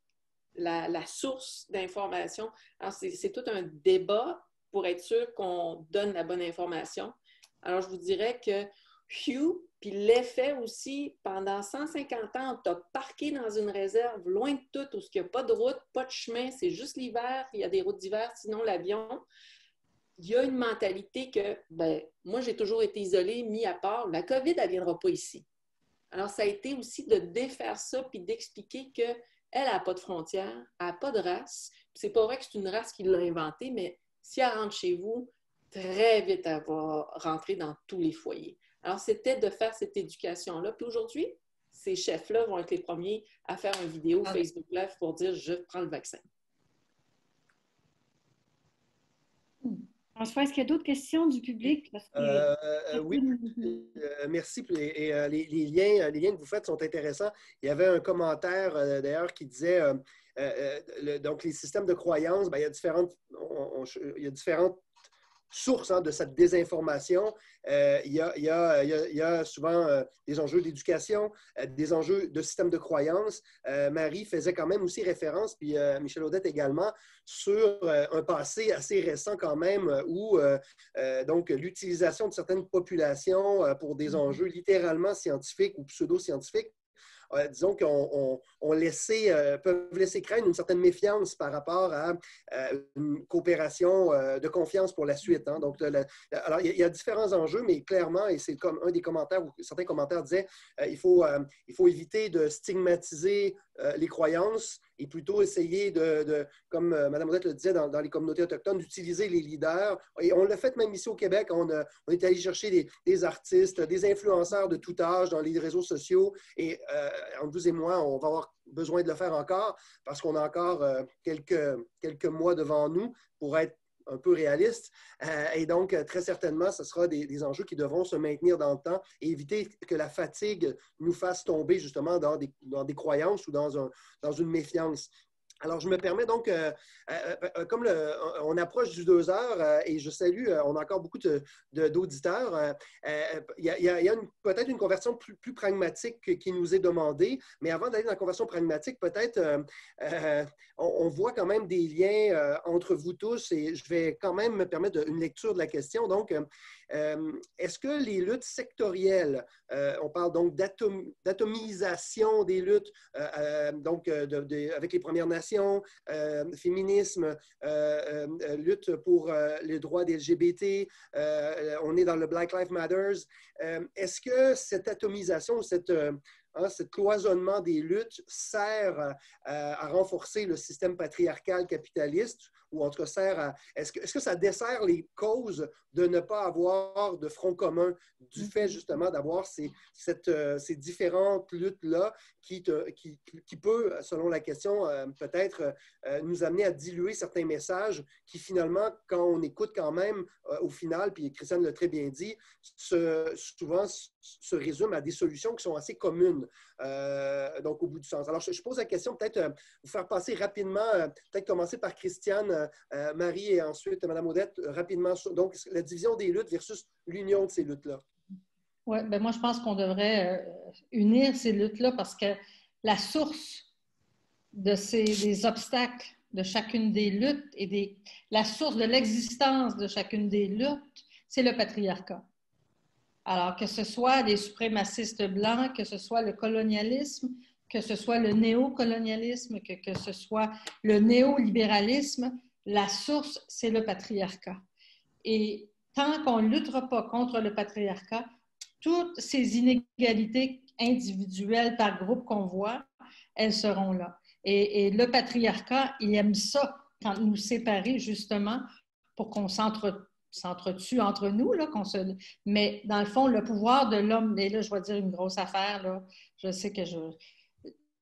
la source d'information, alors c'est tout un débat pour être sûr qu'on donne la bonne information. Alors, je vous dirais que Hugh, puis l'effet aussi, pendant 150 ans, on t'a parqué dans une réserve loin de tout, où il n'y a pas de route, pas de chemin, c'est juste l'hiver, il y a des routes d'hiver, sinon l'avion. Il y a une mentalité que, moi, j'ai toujours été isolée, mis à part. La COVID, elle ne viendra pas ici. Alors, ça a été aussi de défaire ça puis d'expliquer qu'elle n'a pas de frontières, elle n'a pas de race. C'est pas vrai que c'est une race qui l'a inventée, mais si elle rentre chez vous, très vite, elle va rentrer dans tous les foyers. Alors, c'était de faire cette éducation-là. Puis aujourd'hui, ces chefs-là vont être les premiers à faire une vidéo Facebook Live pour dire « Je prends le vaccin ». François, est-ce qu'il y a d'autres questions du public? Parce que... Oui, merci. Et les liens que vous faites sont intéressants. Il y avait un commentaire d'ailleurs qui disait donc les systèmes de croyance, il y a différentes source de cette désinformation. Il y a souvent des enjeux d'éducation, des enjeux de système de croyance. Marie faisait quand même aussi référence, puis Michel Audette également, sur un passé assez récent quand même, où donc l'utilisation de certaines populations pour des enjeux littéralement scientifiques ou pseudo-scientifiques, disons qu'on peuvent laisser craindre une certaine méfiance par rapport à une coopération de confiance pour la suite. Hein. Donc, alors, il y a différents enjeux, mais clairement, et c'est comme un des commentaires, où certains commentaires disaient il faut éviter de stigmatiser les croyances et plutôt essayer comme Mme Odette le disait dans les communautés autochtones, d'utiliser les leaders. Et on l'a fait même ici au Québec. On est allé chercher des artistes, des influenceurs de tout âge dans les réseaux sociaux. Et entre vous et moi, on va avoir besoin de le faire encore parce qu'on a encore quelques mois devant nous pour être un peu réaliste. Et donc, très certainement, ce sera des enjeux qui devront se maintenir dans le temps et éviter que la fatigue nous fasse tomber justement dans des croyances ou dans une méfiance. Alors, je me permets donc, comme on approche du 2 heures et je salue, on a encore beaucoup d'auditeurs, il y a peut-être une conversion plus pragmatique qui nous est demandée, mais avant d'aller dans la conversion pragmatique, peut-être on voit quand même des liens entre vous tous et je vais quand même me permettre une lecture de la question. Donc, est-ce que les luttes sectorielles, on parle donc d'atomisation des luttes donc avec les Premières Nations, émancipation, féminisme, lutte pour les droits des LGBT, on est dans le Black Lives Matter. Est-ce que cette atomisation, ce cloisonnement des luttes sert à renforcer le système patriarcal capitaliste ou en tout cas sert à... Est-ce que ça dessert les causes de ne pas avoir de front commun du fait justement d'avoir ces différentes luttes-là qui peut, selon la question, peut-être nous amener à diluer certains messages qui finalement, quand on écoute quand même, au final, puis Christiane l'a très bien dit, souvent se résument à des solutions qui sont assez communes, donc au bout du sens. Alors, je pose la question, peut-être vous faire passer rapidement, peut-être commencer par Christiane, Marie et ensuite Mme Odette, rapidement. Donc, la division des luttes versus l'union de ces luttes-là. Oui, ben moi, je pense qu'on devrait unir ces luttes-là parce que la source des obstacles de chacune des luttes et la source de l'existence de chacune des luttes, c'est le patriarcat. Alors, que ce soit les suprémacistes blancs, que ce soit le colonialisme, que ce soit le néocolonialisme, que ce soit le néolibéralisme, la source, c'est le patriarcat. Et tant qu'on ne luttera pas contre le patriarcat, toutes ces inégalités individuelles par groupe qu'on voit, elles seront là. Et le patriarcat, il aime ça, quand nous séparer justement pour qu'on s'entretue entre nous, là, mais dans le fond, le pouvoir de l'homme, et là, je vais dire une grosse affaire, là, je sais que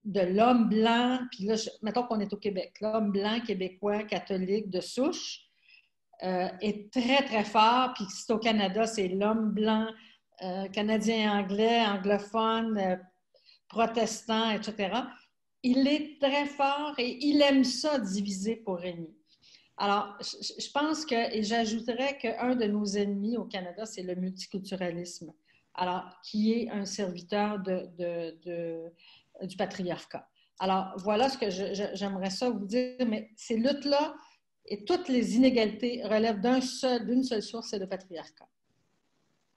de l'homme blanc, puis là, mettons qu'on est au Québec, l'homme blanc, québécois, catholique, de souche, est très, très fort, puis si c'est au Canada, c'est l'homme blanc, canadien anglais, anglophone, protestant, etc. Il est très fort et il aime ça diviser pour régner. Alors, je pense que, et j'ajouterais qu'un de nos ennemis au Canada, c'est le multiculturalisme, alors qui est un serviteur du patriarcat. Alors, voilà ce que j'aimerais ça vous dire, mais ces luttes-là et toutes les inégalités relèvent d'une seule source, c'est le patriarcat.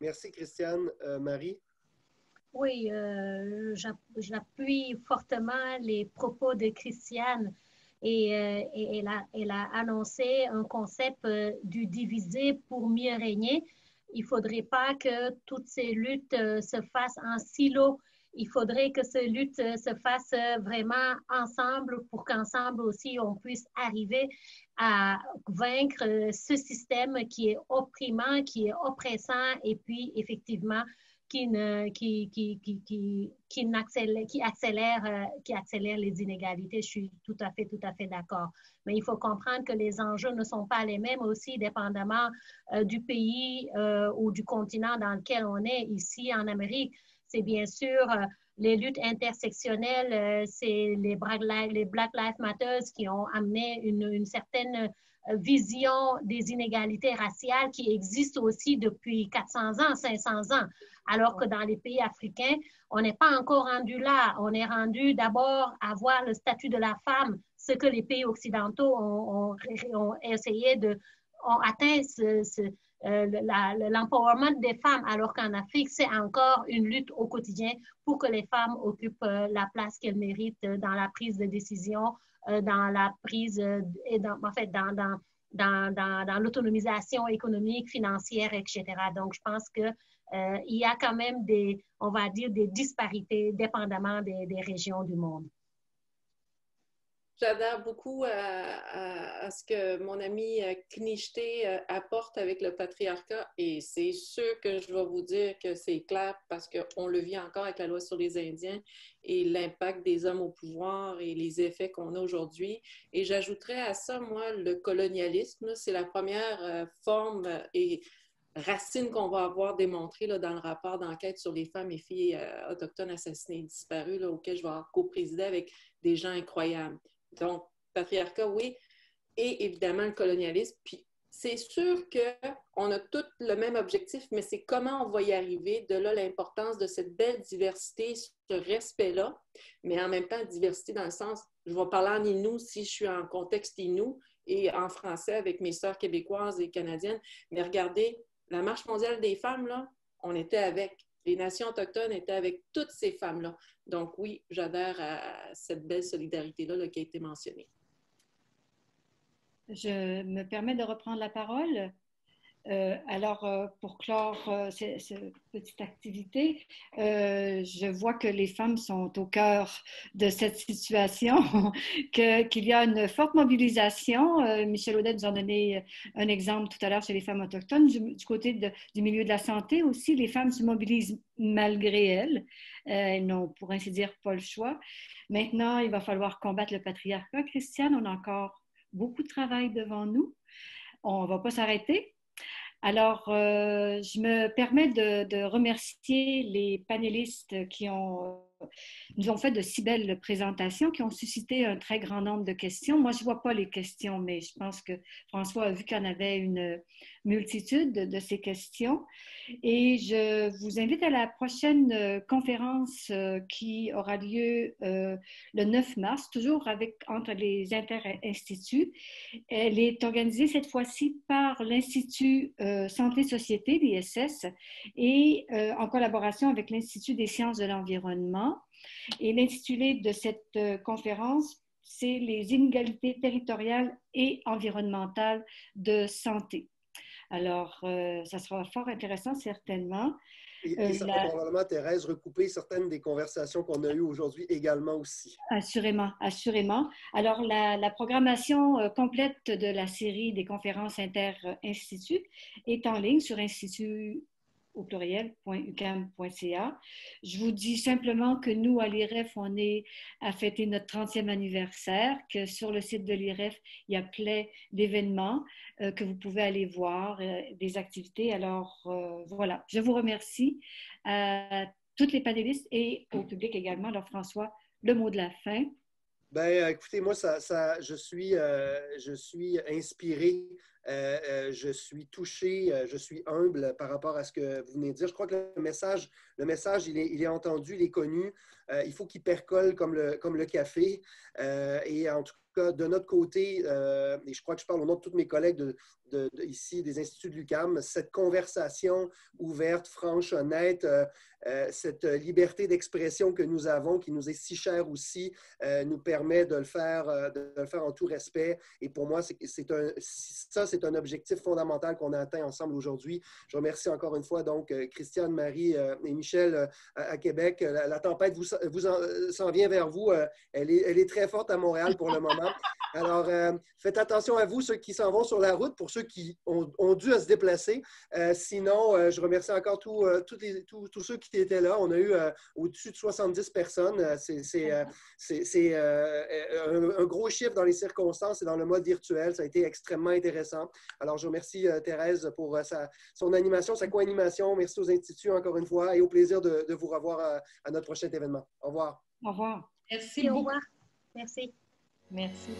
Merci, Christiane. Marie? Oui, j'appuie fortement les propos de Christiane et elle a annoncé un concept du diviser pour mieux régner. Il ne faudrait pas que toutes ces luttes se fassent en silo. Il faudrait que ces luttes se fassent vraiment ensemble pour qu'ensemble aussi on puisse arriver à vaincre ce système qui est opprimant, qui est oppressant et puis effectivement qui accélère les inégalités. Je suis tout à fait d'accord. Mais il faut comprendre que les enjeux ne sont pas les mêmes aussi, dépendamment du pays ou du continent dans lequel on est. Ici, en Amérique, c'est bien sûr les luttes intersectionnelles, c'est les Black Lives Matter qui ont amené une certaine vision des inégalités raciales qui existent aussi depuis 400 ans, 500 ans. Alors que dans les pays africains, on n'est pas encore rendu là. On est rendu d'abord à voir le statut de la femme, ce que les pays occidentaux ont essayé ont atteint l'empowerment des femmes, alors qu'en Afrique, c'est encore une lutte au quotidien pour que les femmes occupent la place qu'elles méritent dans la prise de décision, dans la prise, dans l'autonomisation économique, financière, etc. Donc, je pense que il y a quand même des disparités dépendamment des régions du monde. J'adhère beaucoup à ce que mon ami Knighté apporte avec le patriarcat et c'est sûr que je vais vous dire que c'est clair parce qu'on le vit encore avec la loi sur les Indiens et l'impact des hommes au pouvoir et les effets qu'on a aujourd'hui. Et j'ajouterais à ça, moi, le colonialisme, c'est la première forme et racine qu'on va avoir démontrée là, dans le rapport d'enquête sur les femmes et filles autochtones assassinées et disparues, là, auquel je vais co-présider avec des gens incroyables. Donc, patriarcat, oui, et évidemment le colonialisme. Puis, c'est sûr qu'on a tous le même objectif, mais c'est comment on va y arriver. De là, l'importance de cette belle diversité, ce respect-là, mais en même temps, diversité dans le sens, je vais parler en Innu si je suis en contexte Innu et en français avec mes sœurs québécoises et canadiennes. Mais regardez, la Marche mondiale des femmes, là, on était avec. Les nations autochtones étaient avec toutes ces femmes-là. Donc oui, j'adhère à cette belle solidarité-là là, qui a été mentionnée. Je me permets de reprendre la parole. Pour clore cette petite activité, je vois que les femmes sont au cœur de cette situation, qu'il y a une forte mobilisation. Michel Audet nous en donnait un exemple tout à l'heure chez les femmes autochtones. Du côté du milieu de la santé aussi, les femmes se mobilisent malgré elles. Elles n'ont, pour ainsi dire, pas le choix. Maintenant, il va falloir combattre le patriarcat. Christiane, on a encore beaucoup de travail devant nous. On ne va pas s'arrêter. Alors, je me permets de remercier les panélistes qui nous ont fait de si belles présentations, qui ont suscité un très grand nombre de questions. Moi, je ne vois pas les questions, mais je pense que François a vu qu'il y en avait une multitude de ces questions. Et je vous invite à la prochaine conférence qui aura lieu le 9 mars, toujours entre les inter-instituts. Elle est organisée cette fois-ci par l'Institut Santé-Société, l'ISS, et en collaboration avec l'Institut des sciences de l'environnement. Et l'intitulé de cette conférence, c'est « Les inégalités territoriales et environnementales de santé ». Alors, ça sera fort intéressant, certainement. Et ça va probablement, Thérèse, recouper certaines des conversations qu'on a eues aujourd'hui également aussi. Assurément, assurément. Alors, la programmation complète de la série des conférences inter-instituts est en ligne sur institut.ucam.ca. Je vous dis simplement que nous, à l'IREF, on est à fêter notre 30e anniversaire, que sur le site de l'IREF, il y a plein d'événements que vous pouvez aller voir, des activités. Alors, voilà, je vous remercie à toutes les panélistes et au public également. Alors, François, le mot de la fin. Bien, écoutez, moi, je suis inspiré, je suis touché, je suis humble par rapport à ce que vous venez de dire. Je crois que le message il est entendu, il est connu. Il faut qu'il percole comme le café. Et en tout cas, de notre côté, et je crois que je parle au nom de tous mes collègues ici, des instituts de l'UQAM, cette conversation ouverte, franche, honnête, cette liberté d'expression que nous avons, qui nous est si chère aussi, nous permet de le faire en tout respect. Et pour moi, c'est un objectif fondamental qu'on a atteint ensemble aujourd'hui. Je remercie encore une fois donc Christiane, Marie et Michel à Québec. La tempête s'en vient vers vous. Elle est très forte à Montréal pour le moment. Alors, faites attention à vous, ceux qui s'en vont sur la route, pour ceux qui ont dû se déplacer. Sinon, je remercie encore tous ceux qui étaient là. On a eu au-dessus de 70 personnes. C'est un gros chiffre dans les circonstances et dans le mode virtuel. Ça a été extrêmement intéressant. Alors, je remercie Thérèse pour son animation, sa co-animation. Merci aux instituts encore une fois et au plaisir de vous revoir à notre prochain événement. Au revoir. Au revoir. Merci beaucoup. Au revoir. Merci. Merci.